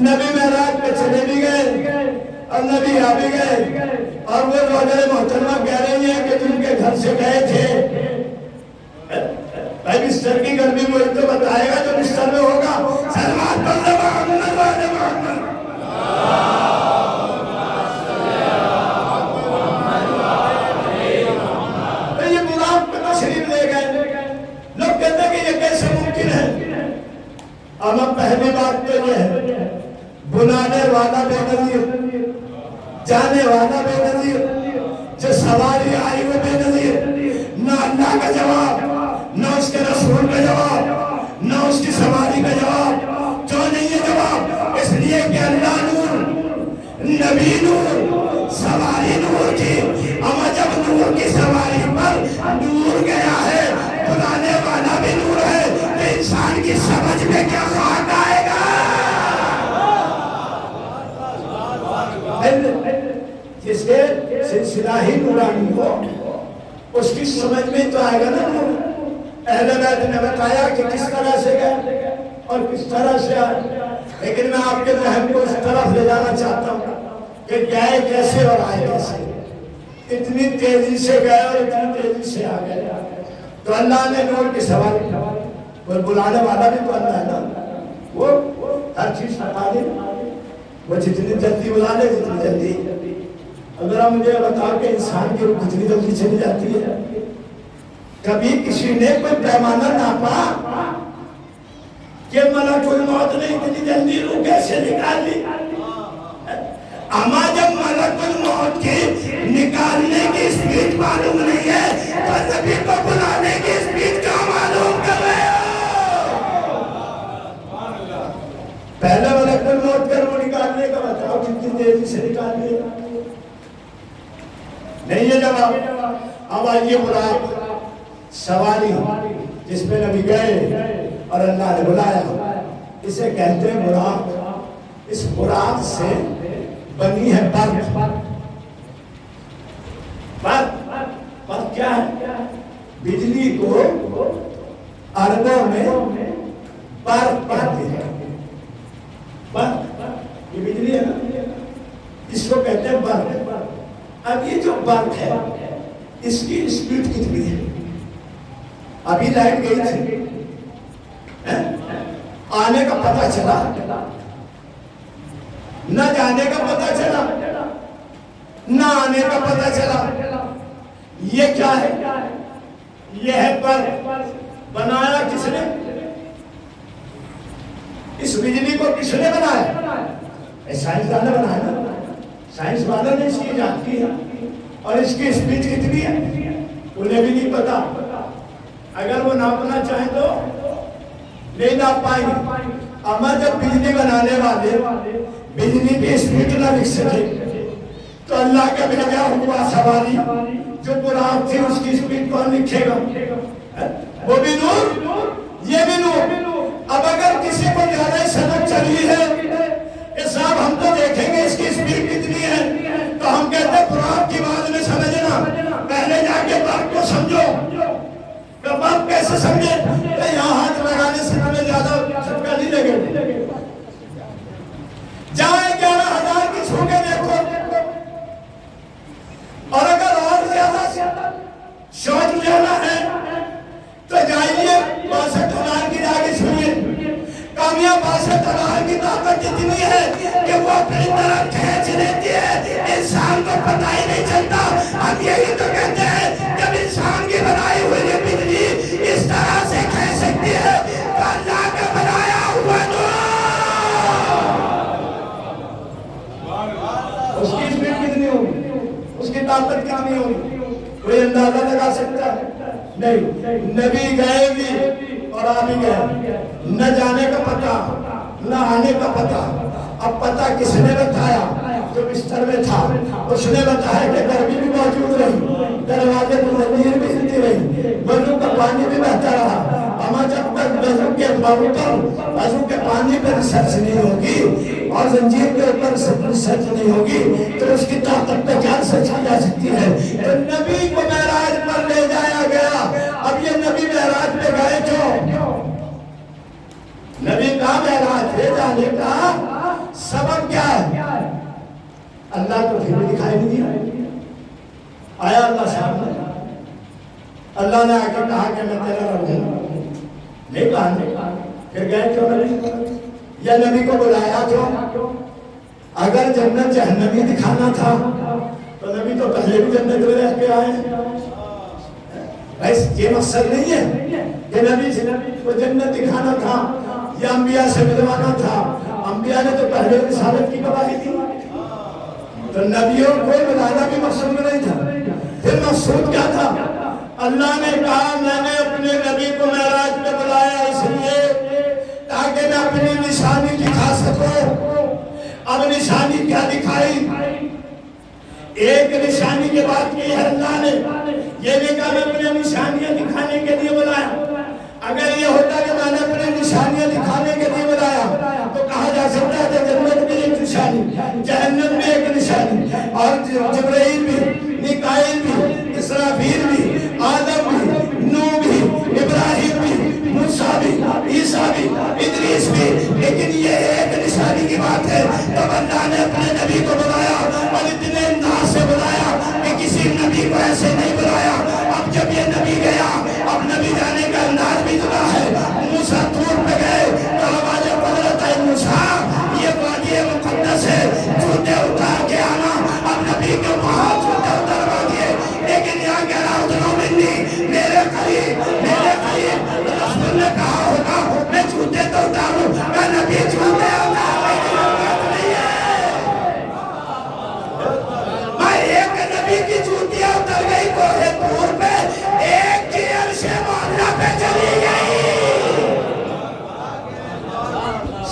نبی معراج پہ چلے بھی گئے اور نبی آ بھی گئے۔ اور وہ روزہ محترمہ کہہ رہی ہیں کہ جن کے گھر سے گئے تھے، بھائی بستر کی گرمی وہ تو بتائے گا جو بستر میں ہوگا۔ سلمان پر محمد والے محمد، یہ براق پہ تشریف لے گئے۔ لوگ کہتے ہیں کہ یہ کیسے ممکن ہے؟ اب پہلی بات تو یہ ہے، بلانے والا بے نظیر، جانے والا بے نظیر، جو سواری آئی وہ بے نظیر، نہ اللہ کا جواب، نہ اس کے رسول کا جواب، نہ اس کی سواری کا جواب، جو نہیں ہے جواب، اس لیے کہ اللہ نور، نبی نور، سواری نور کی، اما جب نور کی سواری پر نور گیا ہے چیز سمجھ میں تو آئے گا نا. اہل بیت نے بتایا کہ کس طرح سے گئے اور کس طرح سے آئے. لیکن میں آپ کے ذہن کو اس طرف لے جانا چاہتا ہوں کہ گئے کیسے اور آئے کیسے. اتنی تیزی سے گئے اور اتنی تیزی سے آ گئے. تو اللہ نے نور کی سواری کوئی بلانے والا بھی تو اللہ ہے نا. وہ ہر چیز بتا دے. وہ جتنی جلدی بلا لے جتنی جلدی. اگر آپ مجھے بتاؤ کہ انسان کی روح کتنی جلدی چلی جاتی ہے. کبھی کسی نے کوئی پیمانہ ناپا کہ ملک الموت نے اتنی جلدی روح کیسے نکال لی. اما جب ملک الموت کی نکالنے کی سپیڈ معلوم نہیں ہے تو نبی کو بلانے کی سپیڈ کیا معلوم کر رہے ہو. پہلے ملک الموت کا روح نکالنے کا بتاؤ کتنی تیزی سے نکال لیا. نہیں ہے جواب. اب آئیے براق سواری جس پہ نبی گئے اور اللہ نے بلایا اسے کہتے ہیں براق. اس براق سے بنی ہے برق. برق کیا ہے؟ بجلی کو عربوں میں برق کہتے ہیں. برق یہ بجلی ہے نا اس کو کہتے ہیں برق. اب یہ جو برق ہے اس کی سپیڈ کتنی ہے؟ ابھی لائٹ گئی تھی آنے کا پتہ چلا نہ جانے کا پتہ چلا نہ آنے کا پتہ چلا. یہ کیا ہے؟ یہ ہے برق. بنایا کس نے؟ اس بجلی کو کس نے بنایا؟ سائنس دان نے بنایا نا. سائنس والوں نے اس کی ایجاد کی ہے اور اس کی سپیڈ کتنی ہے انہیں بھی نہیں پتا. اگر وہ ناپنا چاہیں تو نہیں ناپ پائیں گے. اما جب بجلی بنانے والے بجلی کی سپیڈ نہ لکھ سکے تو اللہ کا بھیجا ہوا سواری جو براق تھی اس کی سپیڈ کون لکھے گا؟ وہ بھی نور یہ بھی نور. اب اگر کسی کو زیادہ سڑک چلی ہے صاحب ہم تو دیکھیں گے اس کی سپیڈ کتنی ہے تو ہم کہتے ہیں براق کی بات میں سمجھنا پہلے جا کے برق کو سمجھو. برق کیسے سمجھے کہ یہاں ہاتھ لگانے سے ہمیں زیادہ جھٹکا نہیں لگے. جہاں 11,000 کی چھو کے دیکھو اور اگر اور زیادہ شوق لینا ہے تو جائیے 62,000 کی جاگے چھوئیے. کامیاب 62,000 کی طاقت اتنی ہے کہ وہ اپنی طرف کھینچ لیتی ہے انسان کو پتہ ہی نہیں چلتا. ہم یہی تو کہتے ہیں جب انسان کی بنائی ہوئی یہ بجلی اس طرح سے کھینچ سکتی ہے تو اللہ کا بنایا ہوا نور اس کی سپیڈ کتنی ہوگی اس کی طاقت کتنی ہوگی کوئی اندازہ لگا سکتا ہے نہیں. نبی گئے بھی اور آ بھی گئے. نہ جانے کا پتہ نہ آنے کا پتہ. اب پتہ کس نے بتایا؟ جو بستر میں تھا اس نے بتایا کہ گرمی بھی موجود رہی دروازے پر زمین بھی ہلتی رہی وضو کا پانی بھی بہتا رہا. اما جب تک وضو کے پانی پر ریسرچ نہیں ہوگی اور زنجیر کے اوپر ریسرچ نہیں ہوگی تو اس کی طاقت پہ کیا ریسرچ کی جا سکتی ہے. تو نبی کو معراج پر لے جایا گیا. اب یہ نبی معراج پہ گئے کیوں؟ نبی کا معراج لے جانے کا سبب کیا ہے؟ اللہ کو پھر بھی دکھائی نہیں دیا. آیا اللہ صاحب نے اللہ نے آ کے کہا کہ میں تیرا رب ہوں. نہیں کہا پھر گئے کیوں نبی؟ یا نبی کو بلایا کیوں؟ اگر جنت جہنمی دکھانا تھا تو نبی تو پہلے بھی جنت میں رہ کے آئے. یہ مقصد نہیں ہے کہ نبی کو جنت دکھانا تھا یا انبیاء سے ملوانا تھا. انبیاء نے تو پہلے رسالت کی گواہی دی تو نبیوں کو ملانا بھی مقصود میں نہیں تھا. پھر مقصود کیا تھا؟ اللہ نے کہا میں نے اپنے نبی کو معراج پہ بلایا اس لیے تاکہ میں اپنی نشانی دکھا سکوں. اب نشانی کیا دکھائی؟ ایک نشانی کے بعد کی ہے اللہ نے یہ نہیں کہا میں اپنے نشانیاں دکھانے کے لیے بلایا. اگر یہ ہوتا کہ میں نے اپنے نشانیاں دکھانے کے لیے بلایا تو کہا جا سکتا ہے کہ جنت بھی ایک نشانی جہنم بھی ایک نشانی اور جبرائیل بھی میکائیل بھی اسرافیل بھی قریب رسول نے کہا ہوگا میں جوتے تو اتاروں، میں نبی جوتے اتارنے کی ضرورت نہیں ہے۔ میں ایک نبی کی جوتیاں اتر گئی کوہ طور پہ، ایک کی عرش معلیٰ پہ چلی گئی۔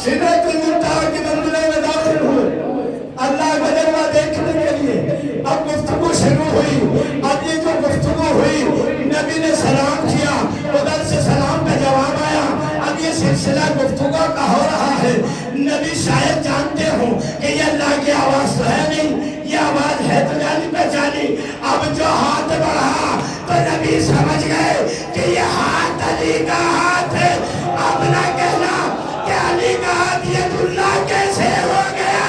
سدرۃ المنتہا کی منزلوں میں داخل ہوئے اللہ کا جلوہ دیکھنے کے لیے۔ اب گفتگو شروع ہوئی، اب یہ جو گفتگو ہوئی نبی نے سلام کیا، ادھر سے سلام کا جواب آیا، اب یہ سلسلہ گفتگو کا ہو رہا ہے۔ نبی شاید جانتے ہوں کہ یہ اللہ کی آواز تو ہے نہیں، یہ آواز ہے تو جانی پہچانی۔ اب جو ہاتھ بڑھا تو نبی سمجھ گئے کہ یہ ہاتھ علی کا ہاتھ ہے۔ اب نہ کہنا کہ علی کا ہاتھ ید اللہ کیسے ہو گیا۔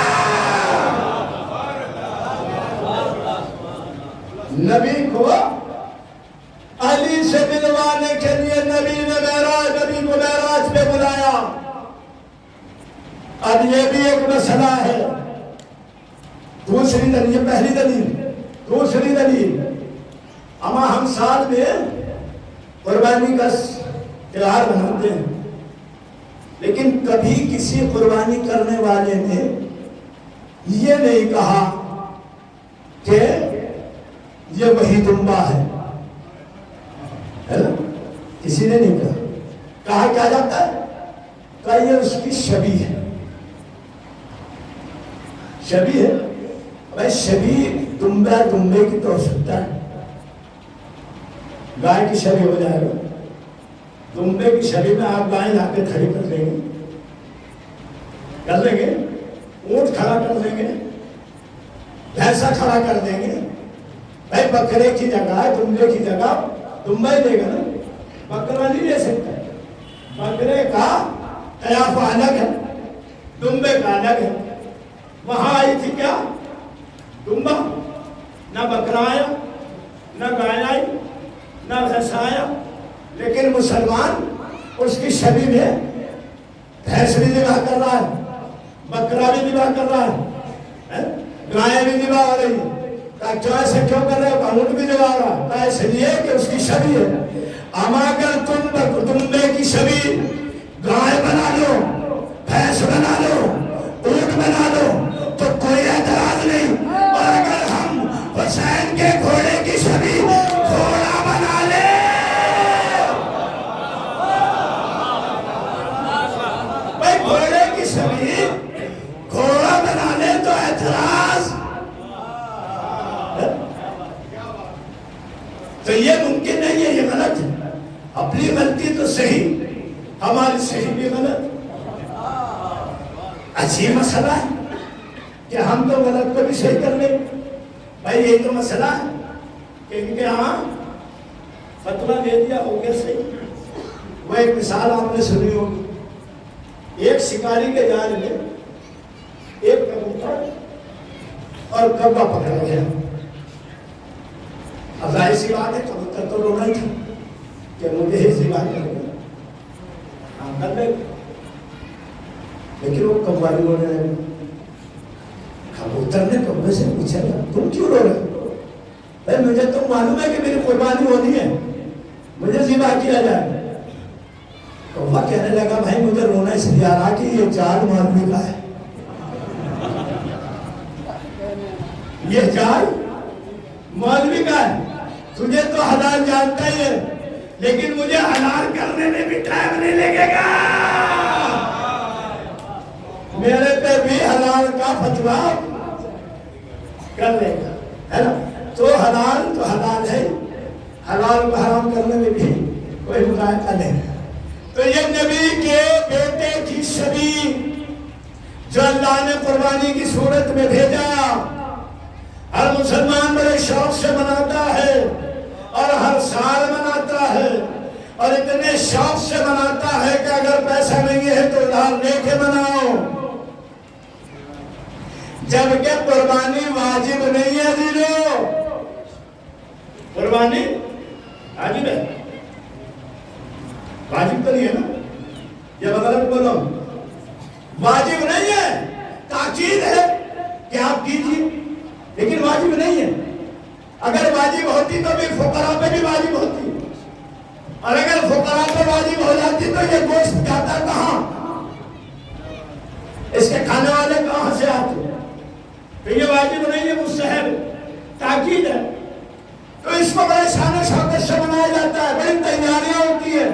نبی کو علی سے ملوانے کے لیے نبی کو معراج پہ بلایا۔ اب یہ بھی ایک مسئلہ ہے۔ دوسری دلیل، یہ پہلی دلیل۔ دوسری دلیل، اما ہم سال میں قربانی کا تہوار مناتے ہیں، لیکن کبھی کسی قربانی کرنے والے نے یہ نہیں کہا کہ یہ وہی دمبا ہے، کسی نے نہیں کہا۔ کہا کیا جاتا ہے؟ کہا یہ اس کی شبیہ ہے۔ شبیہ ہے بھائی، شبیہ دمبے کی تو ہو سکتا ہے، گائے کی شبیہ ہو جائے گا۔ دمبے کی شبیہ میں آپ گائے لا کے کھڑی کر لیں گے، اونٹ کھڑا کر دیں گے، بھینسا کھڑا کر دیں گے۔ بھائی بکرے کی جگہ دمبے کی جگہ دمبا ہی دے گا نا، بکرا نہیں لے سکتا۔ بکرے کا قیافہ الگ ہے، دمبے کا الگ ہے۔ وہاں آئی تھی کیا؟ دمبا، نہ بکرا آیا، نہ گائے آئی، نہ بھینس آیا، لیکن مسلمان اس کی شبیہ میں بھینس بھی ذبح کر رہا ہے، بکرا بھی ذبح کر رہا ہے، گائے بھی ذبح ہو رہی ہے۔ کہا ایسے کیوں کر رہے ہو؟ اونٹ بھی ذبح ہو رہا ہے۔ اس لیے کہ اس کی شبیہ ہے۔ اما اگر تم دمبے کی شبیہ گائے بنا لو، بھینس بنا لو، اونٹ بنا لو تو کوئی اعتراض نہیں۔ اور اگر ہم حسین کے گھوڑے کی شبیہ گھوڑا بنا لے، بھائی گھوڑے کی شبیہ گھوڑا بنا لے تو اعتراض، تو یہ ممکن نہیں ہے، یہ غلط ہے۔ اپنی غلطی تو صحیح، ہماری صحیح بھی غلط۔ عجیب مسئلہ ہے کہ ہم تو غلط کو بھی صحیح کر لیں۔ بھائی یہی تو مسئلہ ہے کہ ان کے ہاں فتویٰ دے دیا ہو گیا صحیح۔ وہ ایک مثال آپ نے سنی ہوگی، ایک شکاری کے جال میں ایک کبوتر اور کبا پکڑا گیا۔ اب ظاہر سی بات ہے کبوتر تو رونا ہی تھا کہ مجھے ہی سی بات کرے گا، ہم کر لیں گے، لیکن وہ کبا بھی رونے لگا۔ کبوتر نے کبے سے پوچھا تم کیوں رو رہے ہو؟ بھائی مجھے تو معلوم ہے کہ میری قربانی ہونی ہے، مجھے ذبح کیا جائے۔ کبا کہنے لگا بھائی مجھے رونا اس لیے آ رہا کہ یہ جال مولوی کا ہے، یہ جال مولوی کا ہے، تجھے تو حلال جانتا ہی ہے، لیکن مجھے حلال کرنے میں بھی ٹائم نہیں لگے گا، میرے پہ بھی حلال کا فتویٰ کر لے گا، ہے نا؟ تو حلال ہے، حلال کو حرام کرنے میں بھی کوئی مقاطع نہیں۔ تو یہ نبی کے بیٹے کی شبیہ جو اللہ نے قربانی کی صورت میں بھیجا، ہر مسلمان بڑے شوق سے مناتا ہے اور ہر سال مناتا ہے، اور اتنے شوق سے مناتا ہے کہ اگر پیسہ نہیں ہے تو ادھار لے کے مناؤ، جبکہ قربانی واجب نہیں ہے۔ عزیزو، قربانی واجب ہے، واجب تو نہیں ہے نا، یہ غلط بولو، واجب نہیں ہے، تاکید ہے کہ آپ کیجیے، لیکن واجب نہیں ہے۔ اگر واجب ہوتی تو بھی فقراء پہ بھی واجب ہوتی، واجب ہو جاتی تو یہ گوشت جاتا کہاں؟ اس کے کھانے والے کہاں سے آتے؟ تو یہ واجب نہیں ہے، مستحب تاکید ہے۔ تو اس کو بڑے شان و شوکت سے منایا جاتا ہے، بڑی تیاریاں ہوتی ہیں،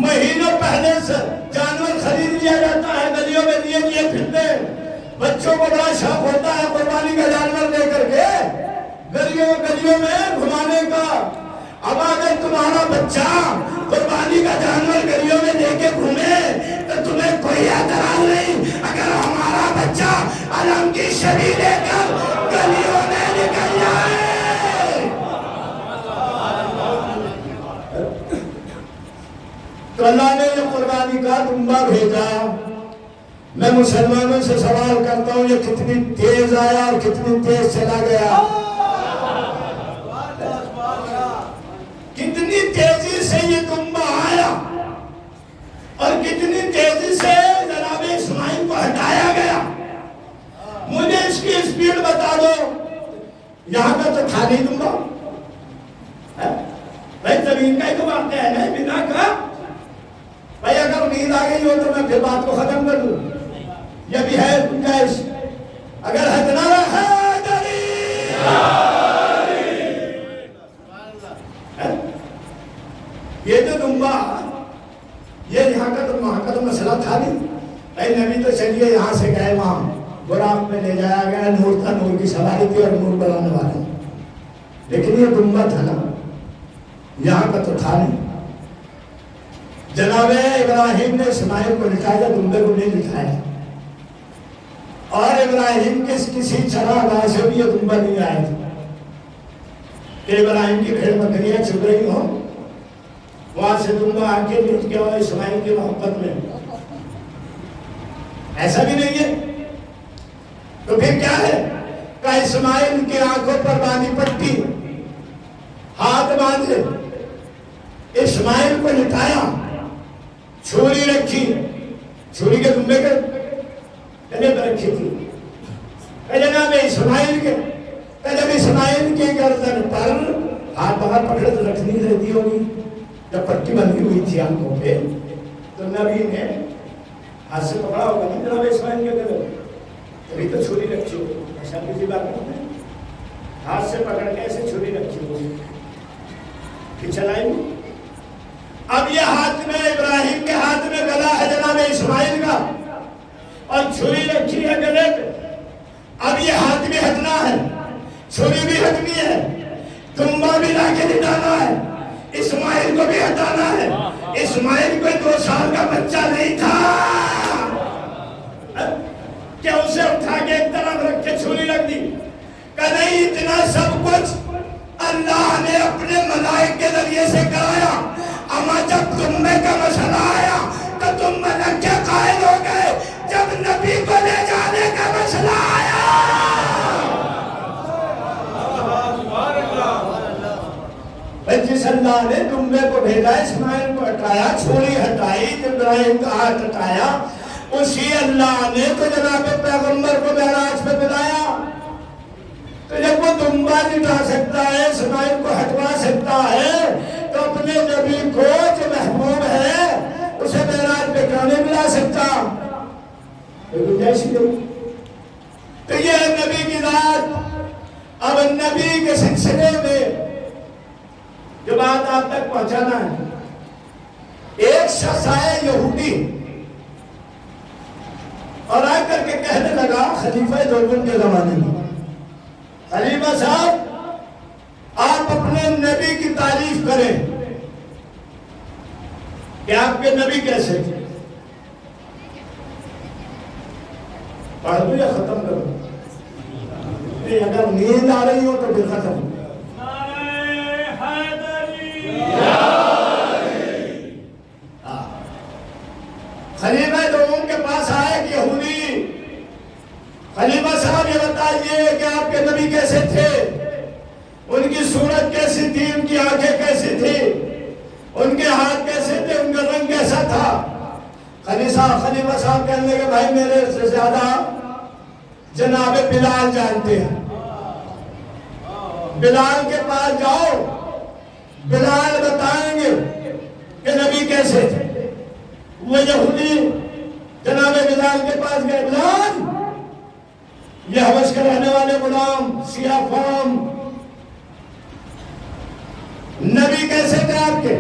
مہینوں پہلے سے جانور خرید لیا جاتا ہے، گلیوں میں لیے پھرتے ہیں۔ بچوں کو بڑا شوق ہوتا ہے قربانی کا جانور لے کر کے گلیوں میں گھمانے کا۔ اب اگر تمہارا بچہ قربانی کا جانور گلیوں میں لے کے گھومے تو تمہیں کوئی اعتراض نہیں۔ اگر ہمارا بچہ علم کی شری لے کر گلیوں میں نکل جائے، تو اللہ نے یہ قربانی کا دمبا بھیجا۔ میں مسلمانوں سے سوال کرتا ہوں، یہ کتنی تیز آیا اور کتنی تیز چلا گیا؟ کتنی تیزی سے یہ دمبا آیا اور کتنی تیزی سے جناب اسماعیل کو ہٹایا گیا۔ مجھے اس کی اسپیڈ بتا دو۔ یہاں کا تو تھا نہیں دمبا، بھائی زمین کا ہی تو واقعہ ہے نا، بنا کا بھائی اگر نیند آ گئی ہو تو میں پھر بات کو ختم کر دوں، یہ بھی ہے گنجائش۔ اگر ہٹنا ہے یہ جو دمبا، یہ یہاں کا تو وہاں کا تو مسئلہ تھا نہیں۔ اے نبی تو چلیے یہاں سے گئے وہاں براق میں لے جایا گیا، نور تھا، نور کی سواری تھی اور نور بڑھانے والے، لیکن یہ دمبا تھا نا، یہاں کا تو تھا نہیں۔ جناب ابراہیم نے اسماعیل کو لٹھایا، دمبے کو نہیں لٹھایا، اور ابراہیم کسی چراگاہ سے بھی یہ دمبا نہیں آیا تھا کہ ابراہیم کی بھیڑ بکریاں چھپ رہی ہوں، وہاں سے دمبا آ کے لٹ گیا ہوا اسماعیل کی محبت میں، ایسا بھی نہیں ہے۔ تو پھر کیا ہے کہ اسماعیل کی آنکھوں پر باندھی پٹی، ہاتھ باندھے، اسماعیل کو لٹایا، چھری رکھی، چھری کے دمبے کے گلے پر رکھی تھی، کہ جناب اسماعیل کے، کہ جب اسماعیل کی گردن پر ہاتھ باہر پکڑے تو رکھنی رہتی ہوگی، جب پٹی بندھی ہوئی تھی آنکھوں پہ تو نبی نے ہاتھ سے پکڑا ہوگا نا جناب اسماعیل کے گلے، تبھی تو چھری رکھی ہوگی، ایسا کسی بات نہیں، ہاتھ سے پکڑ کے ایسے چھری رکھی ہوگی، پھر چلائی۔ اب یہ ہاتھ میں ابراہیم کے ہاتھ میں گلا ہے جناب اسماعیل کا، اور چھری رکھی ہے گلے پہ۔ اب یہ ہاتھ بھی ہٹنا ہے، چھری بھی ہٹنی ہے، دمبا بھی لا کے لٹانا ہے، اسماعیل کو بھی ہٹانا ہے۔ اسماعیل کوئی 2 سال کا بچہ نہیں تھا کہ اسے اٹھا کے ایک طرف رکھ کے چھری رکھ دی، کہ نہیں، اتنا سب کچھ اللہ نے اپنے ملائک کے ذریعے سے کرایا۔ اما جب دمبے کا مسئلہ آیا تو تم ملک کے قائل ہو گئے، جب نبی کو لے جانے کا مسئلہ آیا جس اللہ نے دمبے کو بھیجا، اسماعیل کو ہٹایا، چھری ہٹائی، ابراہیم کا ہاتھ ہٹایا، اسی اللہ نے تو جناب پیغمبر کو معراج پہ بلایا۔ تو جب وہ دمبا لٹا سکتا ہے، اسماعیل کو ہٹوا سکتا ہے، تو اپنے نبی کو جو محبوب ہے اسے معراج پہ کیوں نہیں ملا سکتا؟ تو یہ ہے نبی کی ذات۔ اب نبی کے سلسلے میں جو بات آپ تک پہنچانا ہے، ایک شخص آئے یہودی اور آ کر کے کہنے لگا خلیفہ دولن کے زمانے میں، خلیفہ صاحب آپ اپنے نبی کی تعریف کریں کہ آپ کے نبی کیسے تھے۔ پڑھ دوں یا ختم کروں؟ اگر نیند آ رہی ہو تو پھر ختم۔ خلیفہ دوم کے پاس آئے کہ یہودی، خلیفہ صاحب یہ بتائیے کہ آپ کے نبی کیسے تھے، ان کی صورت کیسی تھی، ان کی آنکھیں کیسی تھی، ان کے ہاتھ کیسے تھے، ان کا رنگ کیسا تھا۔ خلیفہ صاحب کہنے لگے بھائی میرے سے زیادہ جناب بلال جانتے ہیں، بلال کے پاس جاؤ، بلال بتائیں گے کہ نبی کیسے یہودی جناب بلال کے پاس گئے، بلال یہ حبش کے رہنے والے غلام سیاہ فام نبی کیسے تھے آپ کے؟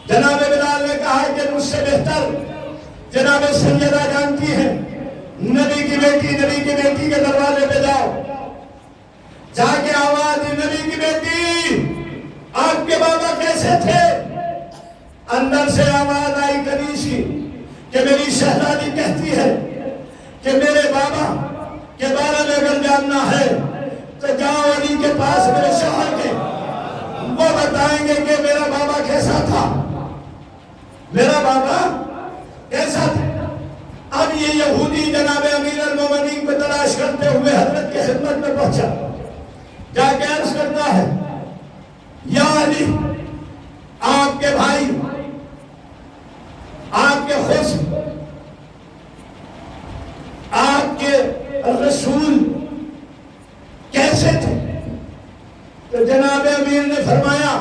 جناب بلال نے کہا کہ مجھ سے بہتر جناب سیدہ جانتی ہیں، نبی کی بیٹی کے دروازے پہ جاؤ، جا کے آواز دی، نبی کی بیٹی آپ کے بابا کیسے تھے؟ اندر سے آواز آئی کنیسی کہ میری شہزادی کہتی ہے کہ میرے بابا کے بارے میں اگر جاننا ہے تو جاؤ علی کے پاس میرے شوہر کے، وہ بتائیں گے کہ میرا بابا کیسا تھا، میرا بابا کیسا تھا۔ اب یہ یہودی جناب امیر المومنین کو تلاش کرتے ہوئے حضرت کی خدمت میں پہنچا، جا کے عرض کرتا ہے یا علی، آپ کے بھائی، آپ کے خصم، آپ کے رسول کیسے تھے؟ تو جناب امیر نے فرمایا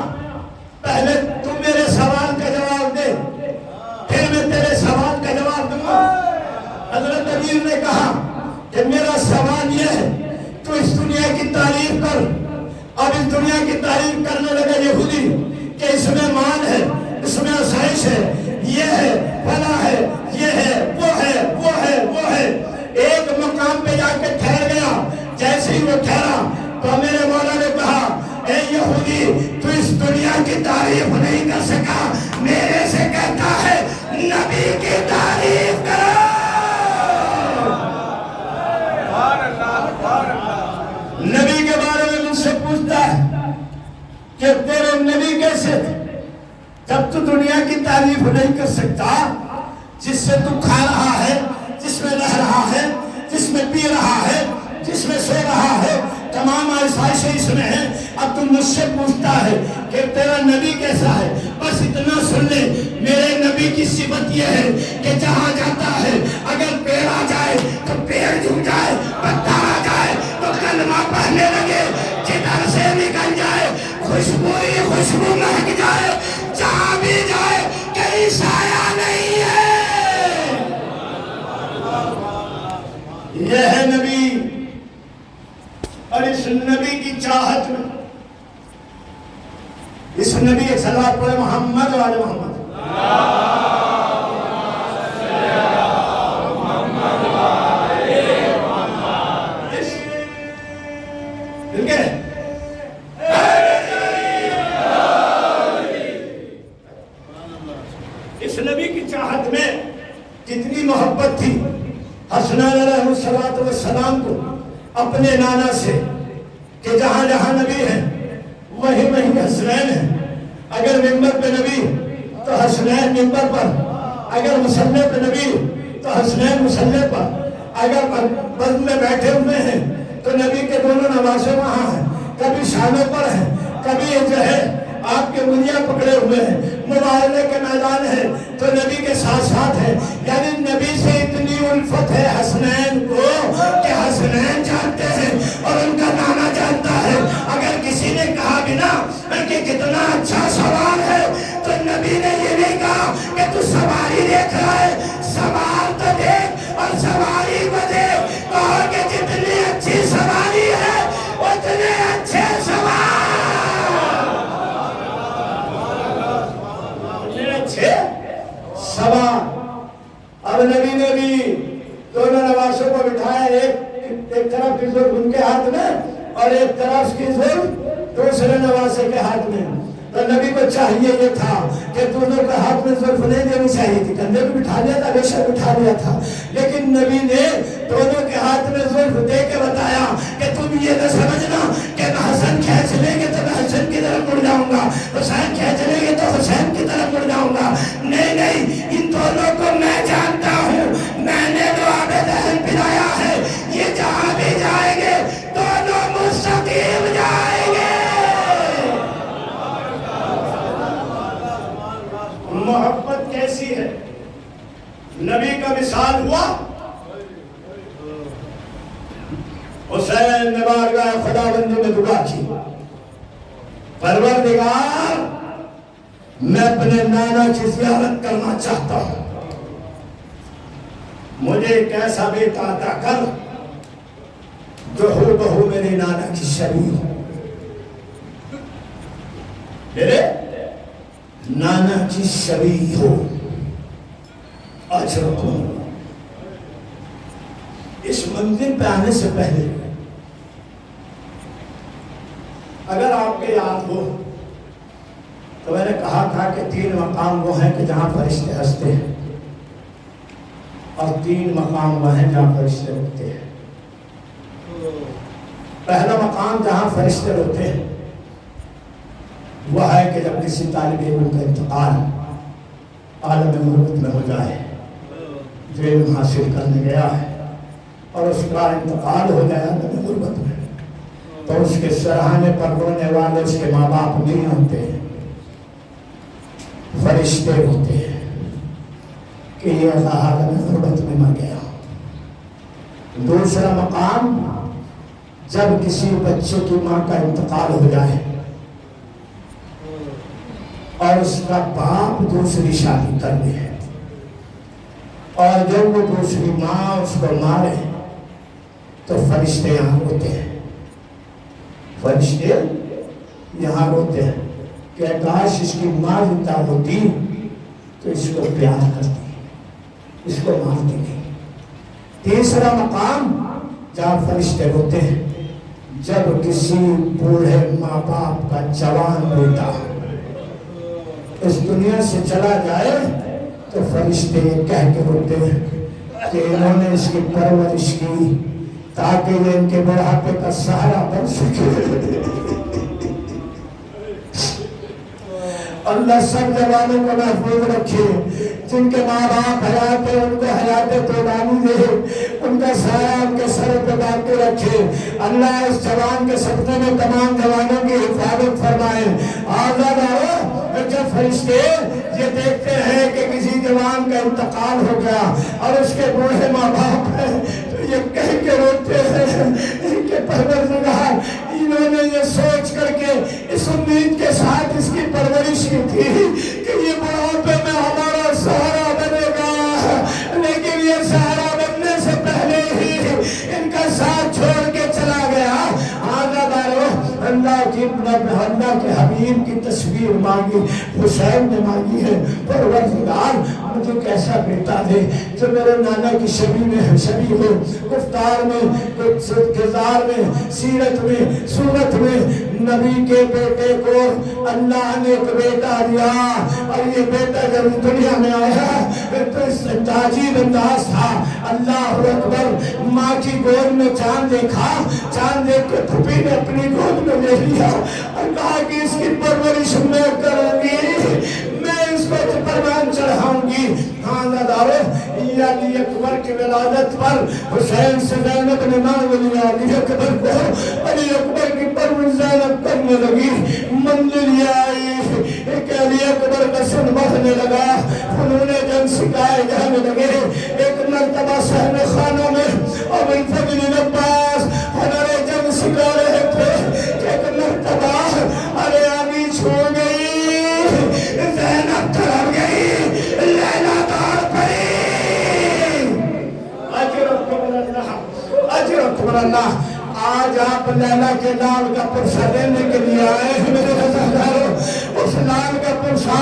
پہلے تم میرے سوال کا جواب دے، پھر میں تیرے سوال کا جواب دوں گا۔ حضرت امیر نے کہا کہ میرا سوال یہ ہے، تو اس دنیا کی تعریف کر۔ اب اس دنیا کی تعریف کرنے لگا یہودی کہ اس میں مال ہے، اس میں آسائش ہے، یہ ہے، فلاں ہے، یہ ہے، وہ ہے، وہ ہے، وہ ہے۔ ایک مقام پہ جا کے ٹھہر گیا، جیسے ہی وہ ٹھہرا تو میرے مولا نے کہا اے یہودی، تو اس دنیا کی تعریف نہیں کر سکا، میرے سے کہتا ہے نبی کی تعریف کرو۔ نبی کے بارے میں مجھ سے پوچھتا ہے کہ تیرے نبی کیسے تھے؟ جب تو دنیا کی تعریف نہیں کر سکتا، جس سے تو کھا رہا ہے، جس میں رہ رہا ہے، جس میں پی رہا ہے، جس میں سو رہا ہے، تمام آسائشیں اس میں ہیں، اب تم مجھ سے پوچھتا ہے کہ تیرا نبی کیسا ہے؟ بس اتنا سن لے، میرے نبی کی صفت یہ ہے کہ جہاں جاتا ہے اگر پیڑ آ جائے تو پیڑ جھک جائے، پتھر آ جائے تو کلمہ پڑھنے لگے، جدھر سے نکل جائے خوشبو ہی خوشبو مہک جائے، جہاں بھی جائے کہیں سایہ نہیں ہے۔ یہ ہے نبی، اور اس نبی کی چاہت میں اس نبی ایک صلوات پڑھے محمد و آل محمد۔ اس نبی کی چاہت میں کتنی محبت تھی حسنین علیہ السلام کو اپنے نانا سے، کہ جہاں جہاں نبی ہے وہی وہی حسنین ہے۔ اگر ممبر پہ نبی تو حسنین ممبر پر، اگر مصلی پہ نبی تو حسنین مصلی پر، اگر بزم میں بیٹھے ہوئے ہیں تو نبی کے دونوں نواسے وہاں ہیں، کبھی شانوں پر ہیں، کبھی جو ہے آپ کے ملیاں پکڑے ہوئے ہیں، مبارلے کے میدان ہیں تو نبی کے ساتھ ساتھ ہیں۔ یعنی نبی سے اتنی الفت ہے حسنین کو کہ حسنین جانتے ہیں اور ان کا نانا جانتا ہے۔ اگر کسی نے کہا بھی نا کہ کتنا اچھا سوار ہے تو نبی نے یہ نہیں کہا کہ تو سواری دیکھ رہا ہے، سوار تو دیکھ اور سواری کو دیکھ، کہا کہ جتنی اچھی سواری ہے اتنے اچھے سوار، اتنے سوار۔ اب نبی نے بھی دونوں نواسوں کو بٹھایا، ایک طرف کی زلف ان کے ہاتھ میں اور ایک طرف کی زلف دوسرے نواسے کے ہاتھ میں۔ تو نبی کو چاہیے یہ تھا کہ دونوں کے ہاتھ میں زلف نہیں دینی چاہیے تھی، کندھے بھی بٹھا لیا تھا، بیشہ بٹھا لیا تھا، لیکن نبی نے دونوں کے ہاتھ میں زلف دے کے بتایا کہ تم یہ نہ سمجھنا کہ میں حسن کھینچ لیں گے تو میں حسن کی طرف مڑ جاؤں گا، حسین کھینچ لیں گے تو حسین کی طرف مڑ جاؤں گا۔ نہیں نہیں، ان دونوں کو میں جانتا ہوں، میں نے تو آب دہن پلایا ہے، یہ جہاں بھی جائیں گے دونوں مستقیم جائیں گے۔ محبت کیسی ہے؟ نبی کا وصال ہوا، حسین نے بارگاہ خداوندی میں دعا کی، پروردگار میں اپنے نانا کی زیارت کرنا چاہتا ہوں، مجھے ایک ایسا بیٹا عطا کر جو ہو بہو میرے نانا کی شبیہ ہو، میرے نانا کی شبیہ ہو۔ آج رکھو اس منزل پہ آنے سے پہلے اگر آپ کے یاد ہو تو میں نے کہا تھا کہ 3 مقام وہ ہیں کہ جہاں فرشتے ہنستے ہیں، اور 3 مقام وہ ہیں جہاں فرشتے روتے ہیں۔ پہلا مقام جہاں فرشتے روتے ہیں وہ ہے کہ جب کسی طالب علم کا انتقال عالم مربوط میں ہو جائے، جو علم حاصل کرنے گیا ہے اور اس کا انتقال ہو جائے عالم مربوط میں، تو اس کے سرہانے پر رونے والے اس کے ماں باپ نہیں ہوتے، فرشتے ہوتے ہیں کہ یہ عالم غربت میں مر گیا۔ دوسرا مقام جب کسی بچے کی ماں کا انتقال ہو جائے اور اس کا باپ دوسری شادی کر لے، اور جب وہ دوسری ماں اس کو مارے تو فرشتے یہاں روتے ہیں، فرشتے یہاں روتے ہیں کہ کاش اس کی ماں زندہ ہوتی تو اس کو پیار کرتی، اس کو مارتی نہیں۔ تیسرا مقام جہاں فرشتے روتے ہیں جب کسی بوڑھے ماں باپ کا جوان بیٹا اس دنیا سے چلا جائے تو فرشتے یہ کہہ کے روتے ہیں کہ انہوں نے اس کی پرورش کی تاکہ یہ ان کے بڑھاپے کا سہارا بن سکے۔ اللہ سب جوانوں کو محفوظ رکھے، جن کے ماں باپ حیات ہے ان کو حیات طولانی دے، ان کا سایہ ان کے سر پہ باقی رکھے۔ اللہ اس جوان کے صدقے میں تمام جوانوں کی حفاظت فرمائے۔ آزاد آؤ جب فرشتے یہ دیکھتے ہیں کہ کسی جوان کا انتقال ہو گیا اور اس کے بوڑھے ماں باپ ہیں تو یہ کہہ کے روتے ہیں کہ پروردگار انہوں نے یہ سوچ کر کے اس امید کے ساتھ اس کی پرورش کی تھی کہ یہ بڑھاپے میں ہمارا سہارا بنے گا، لیکن یہ سہارا بننے سے پہلے ہی ان کا ساتھ چھوڑ کے چلا گیا۔ اللہ کے حبیب کی تصویر مانگی، حسین نے مانگی ہے، پروردگار مجھے کیسا بیٹا دے جو میرے نانا کی شبیہ ہو، گفتار میں، کردار میں، سیرت میں، صورت میں۔ نبی کے بیٹے کو اللہ نے ایک بیٹا دیا، اور یہ بیٹا جب دنیا میں آیا تو اس عجیب انداز تھا۔ اللہ اکبر، ماں کی گود میں چاند دیکھا، چاند دیکھ کے پھوپھی نے اپنی گود میں لے لیا اور کہا کہ اس کی پرورش میں کروں گی، میں اس کو پروان چڑھاؤں گی۔ علی اکبر کی ولادت پر حسین سے زینب نے مانگ لیا، علی اکبر کو علی اکبر کی پرورش زینب کرنے لگی۔ منزل یہ آئی کہ علی اکبر کا سن بہنے لگا، فنون جنگ سکھائے جانے لگے۔ ایک مرتبہ صحن خانوں میں ابو الفضل بن عباس ہنر جنگ سکھا رہے تھے کہ ایک مرتبہ ارے آگی چھوڑ گئی، زینب تڑپ گئی، لیلا دوڑ پڑی۔ اجرکم اللہ، آج آپ لیلا کے لال کا پرسہ دینے کے لیے آئے ہیں میرے رضاکاروں۔ اس لال کا پرسہ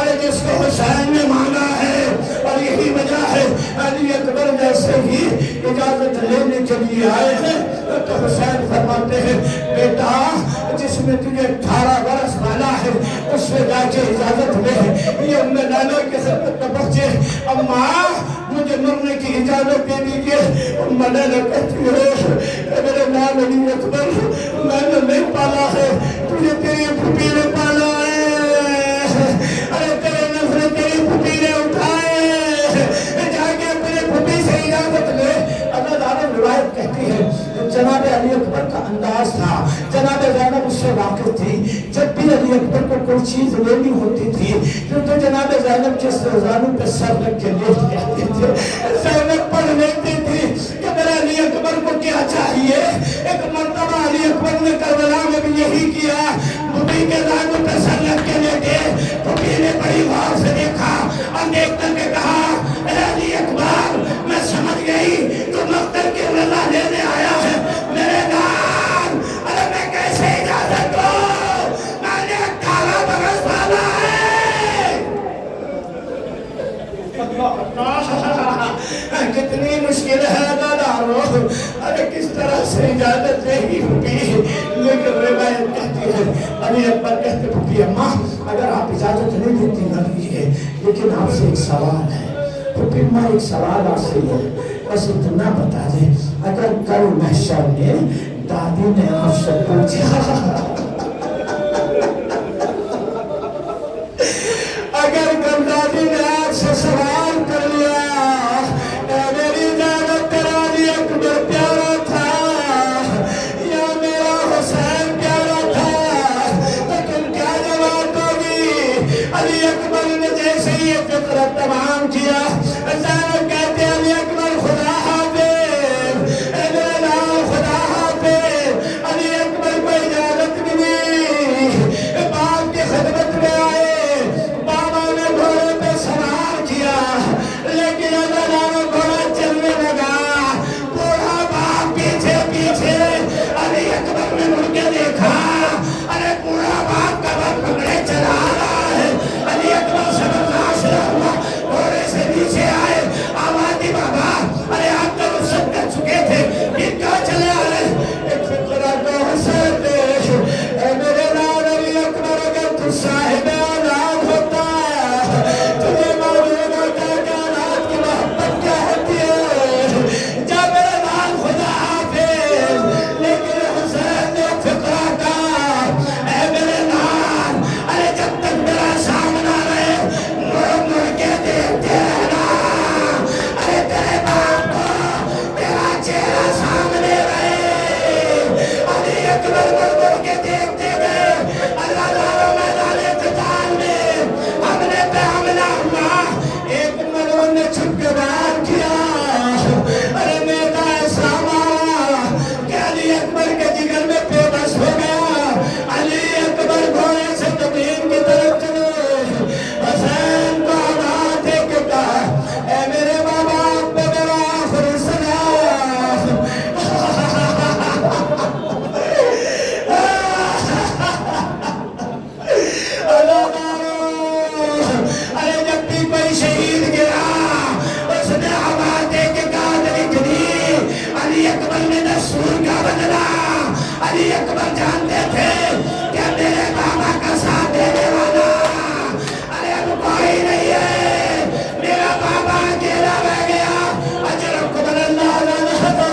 ارے جس کو حسین نے مانگا ہے، اور یہی وجہ ہے علی اکبر جیسے ہی اجازت لینے کے لیے آئے ہیں تو حسین فرماتے ہیں بیٹا جس میں تجھے 18 برس والا ہے اس سے جا کے اجازت لے۔ یہ ام لیلا کے خدمت میں پہنچے، اماں مجھے مرنے کی اجازت دے دیجئے۔ ام لیلا کہتی ہے میرے نام علی اکبر، میں نے نہیں پالا ہے، تجھے تیری پھوپھی نے پالا ہے، ارے تیرے نفر تیری پھوپھی نے اٹھائے، جا کے اپنے پھوپھی سے اجازت لے۔ اللہ تعالیٰ روایت کہتی ہے جناب علی اکبر کا انداز تھا، جناب زینب اس سے واقف تھی، جب بھی علی اکبر کو کوئی چیز لینی ہوتی تھی تو جناب زینب جس زانو پہ سر رکھ کے لیٹ جاتے تھے، زینب پڑھ لیتی تھی کہ میرے علی اکبر کو کیا چاہیے۔ ایک مرتبہ علی اکبر نے کربلا میں بھی یہی کیا، بھوپھی کے زانو پہ سر رکھ کے لیٹے، بھوپھی نے بڑی غور سے دیکھا اور دیکھ کر کے کہا اے علی اکبر میں دے گی پھوپھی، لیکن روایت کہتی ہے علی اکبر کہتے پھوپھی اماں اگر آپ اجازت نہیں دیتی نہ دیجیے، لیکن آپ سے ایک سوال ہے۔ پھوپھی اماں ایک سوال آپ سے ہے، بس اتنا بتا دیں اگر کل محشر میں دادی نے آپ سے پوچھا، اگر کل دادی نے آپ سے سوال کر لیا اے میری جانت تیرا علی اکبر پیارا تھا یا میرا حسین پیارا تھا، تو تم کیا جواب دو گی؟ علی اکبر نے جیسے ہی یہ فطرت تمام کیا، زینب کہتے ہیں علی اکبر خدا حافظ، اے میرے لال خدا حافظ۔ علی اکبر کو اجازت ملی، باپ کی خدمت میں آئے، بابا نے گھوڑے پہ سوار کیا، لیکن اللہ گھوڑا چلنے لگا، بوڑھا باپ پیچھے پیچھے۔ علی اکبر نے مڑ کے دیکھا، ارے بوڑھا باپ کمر پکڑے چلا رہا ہے۔ علی اکبر سے برداشت نہ ہوا، گھوڑے سے نیچے آئے، آواز دی بابا ارے آپ تو رخصت کر چکے تھے، پھر کیا چلے آ رہے؟ ایک فکرہ کو حسین دیکھ، اے میرے لال علی اکبر اگر تو صاحب اولاد ہوتا تجھے معلوم ہوتا کہ اولاد کی محبت کیا ہوتی ہے۔ جا میرے لال خدا حافظ، لیکن حسین نے فکرہ کہا اے میرے لال ارے جب تک میرا سامنا رہے مڑ مڑ کے دیکھتے رہنا، ارے تیرے باپ کو تیرا چہرہ سامنے رہے۔ علی اکبر مڑ مڑ کے دیکھتے گئے، اللہ تعالیٰ میدان قتال میں حملے پہ حملہ ہوا، ایک ملعون نے چھپ کے بیان کیا، ارے میدان ایسا مارا کہ علی اکبر کے جگر میں بے بس ہو گیا۔ علی اکبر گھوڑے سے زمین کی طرف چلے، حسین کو ہاتھ دے کے کہا اے میرے ماں باپ پہ میرا آخری سلام۔ ارے جب بھی کوئی شہید گرا اس نے آواز دے کے کہا لکھ دی، علی اکبر نے دستور کا بدلا۔ علی اکبر جانتے تھے کہ میرے بابا کا ساتھ دینے والا ارے اب کوئی نہیں ہے، میرا بابا اکیلا رہ گیا، اجرکم اللہ لعنہ۔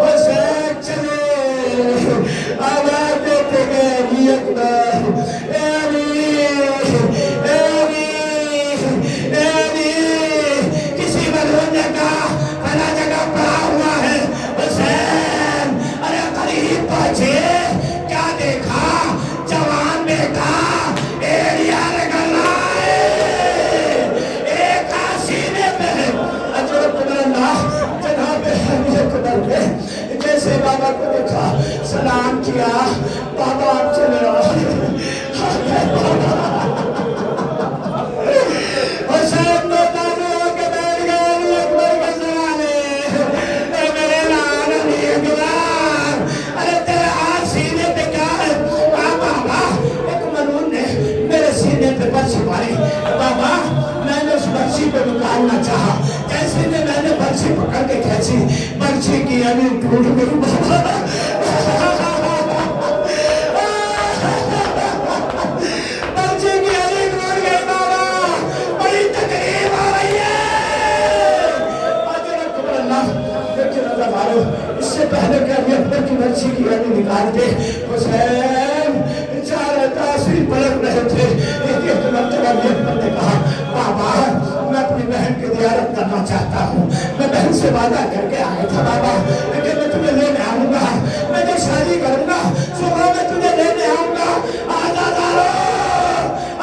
حسین چلے، آواز دیتے گئے علی اکبر، اے علی، اے علی، اے علی۔ کسی ملعون نے کہا فلاں جگہ پڑا ہوا ہے، حسین ارے قریب پہنچے، کیا دیکھا؟ جوان بیٹا ایڑیا رگڑ رہا ہے، ایک سینے پہ ہے۔ اجرکم اللہ، جناب علی اکبر نے جیسے بابا کو دیکھا سلام کیا، بابا آپ چلے آئے۔ حسین تو تازہ ہو کے بیٹھ گئے علی اکبر کے سرانے، اے میرے لال علی اکبر، ارے تیرے ہاتھ سینے پہ کیا ہے؟ بابا ایک ملعون نے میرے سینے پہ برچھی ماری، بابا میں نے اس برچھی پہ نکالنا چاہا، جیسے میں نے برچھی پکڑ کے کھینچی، برچھی کی علی ٹوٹ گئی بابا۔ برچھی کی علی ٹوٹ گئی بابا، بڑی تکلیف آ رہی ہے۔ اجرکم اللہ، لیکن اللہ مارو اس سے پہلے کہ علی اکبر کی برچھی کی علی نکال دے، حسین چار تاثیر پلٹ رہے تھے، ایک مرتبہ علی اکبر نے کہا بابا میں اپنی بہن کی زیارت کرنا چاہتا ہوں، میں بہن سے وعدہ کر کے آیا تھا بابا کہ میں تمہیں لینے آؤں گا، میں جب شادی کروں گا صبح میں تمہیں لینے آؤں گا، آجا دارو۔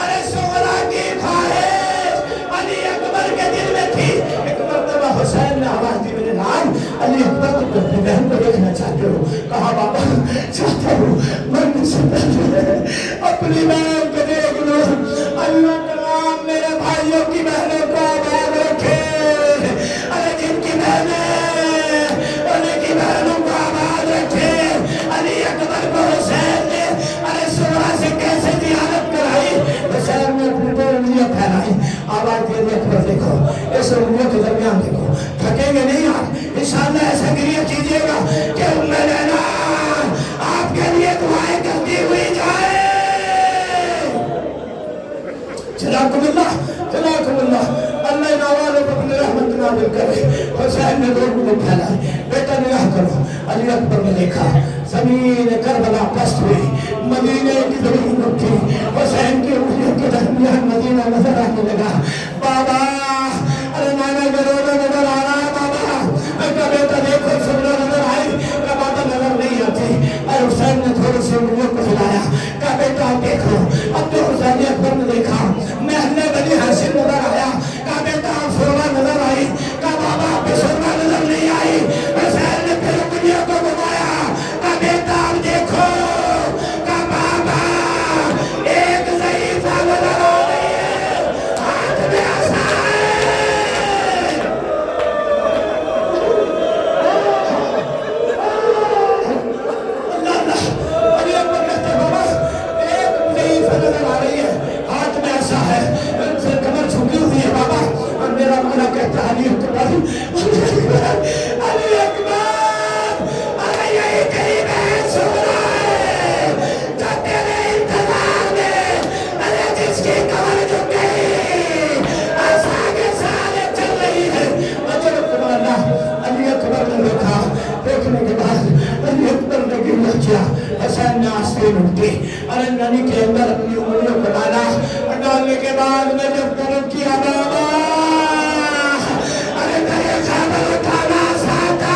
ارے سغرا کی خواہش علی اکبر کے دل میں تھی۔ ایک مرتبہ حسین نے آواز دی میرے لال علی اکبر تم اپنی بہن کو دیکھنا چاہتے ہو؟ کہا بابا چاہتا ہوں، مرنے سے پہلے اپنی بہن کو دیکھ لو۔ اللہ تمام میرے بھائیوں کی بہنوں کو آباد رکھے، ارے جن کی بہنیں ان کی بہنوں کو آباد رکھے۔ علی اکبر کو حسین نے ارے سغرا سے کیسے زیارت کرائی؟ حسین نے اپنی دو انگلیاں پھیلائی، آواز دی علی اکبر دیکھو، اس انگلیوں کے درمیان دیکھو، تھکیں گے نہیں آپ، انشاءاللہ ایسا گریہ کیجئے گا کہ ام لیلا جزاکم اللہ اللہ نوال اپنے رحمت نازل کرے حسین نے دور میں پھیلائے بیٹا نگاہ کرو علی اکبر نے دیکھا زمین کربلا پست ہوئی مدینے کی زمین اٹھی حسین کی انگلیوں کے درمیان مدینہ نظر آنے لگا بابا ارے نانا گرونا نظر آ رہا ہے بابا کا بیٹا دیکھو سبرا نظر آئی کا بابا نظر نہیں آتی اور حسین نے تھوڑی سی انگلیوں کو ہلایا کا بیٹا دیکھو اب تو حسین اکبر نے دیکھا محل بنی ہاشم نظر آیا کا بیٹا سرما نظر آئی کا بابا پہ سرما نظر نہیں آئی حسین نے پھر انگلیوں کو گھمایا کا بیٹا اب دیکھو کا بابا ایک ضعیفہ نظر آ رہی ہے ہاتھ میں عصا ہے اللہ علی اکبر کہتے بابا ایک ضعیفہ نظر آ رہی ہے ہاتھ میں عصا ہے سے کمر جھکی ہوئی ہے بابا اور میرا مولا کہتا علی اکبر علی اکبر ارے یہی تیری بہن سغرا ہے جو تیرے انتظار میں ارے جس کی کمر جھک گئی عصا کے سہارے چل رہی ہے اجر کمانا علی اکبر نے دیکھا دیکھنے کے بعد علی اکبر نے گریہ کیا حسین نے آستین اٹھتی ارے نانی کے اندر اپنی انگلیوں کو ڈالا ڈالنے کے بعد میں جب طلب کیا بابا ارے میرے خبر اٹھانا ساتا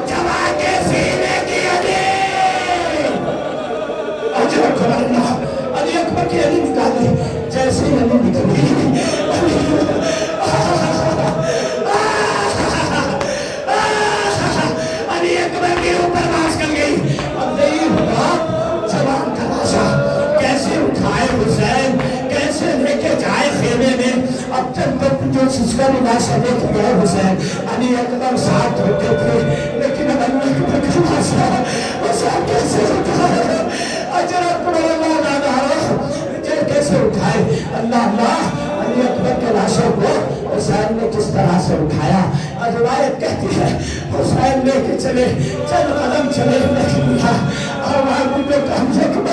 جوا کے سینے کی علی اجر کمانا علی اکبر کی علی نکالی جیسے علی نکلی علی اکبر کے اوپر باز کر گئی اب نہیں ہوا زبان تلاشا کیسے اٹھائے حسین کیسے لے کے جائے خیمے میں اب تک جو سسکا نگاہ دیکھ گئے حسین علی اکبر ساتھ ہوتے تھے لیکن اب علی اکبر کا ناشا حسین کیسے اٹھائے اجر اکبر اللہ نادارو کیسے اٹھائے اللہ علی اکبر کے لاشوں کو حسین نے کس طرح سے اٹھایا روایت کہتی ہے حسین لے کے چلے چل قدم چلے لیکن اور وہاں بھی کم سے کم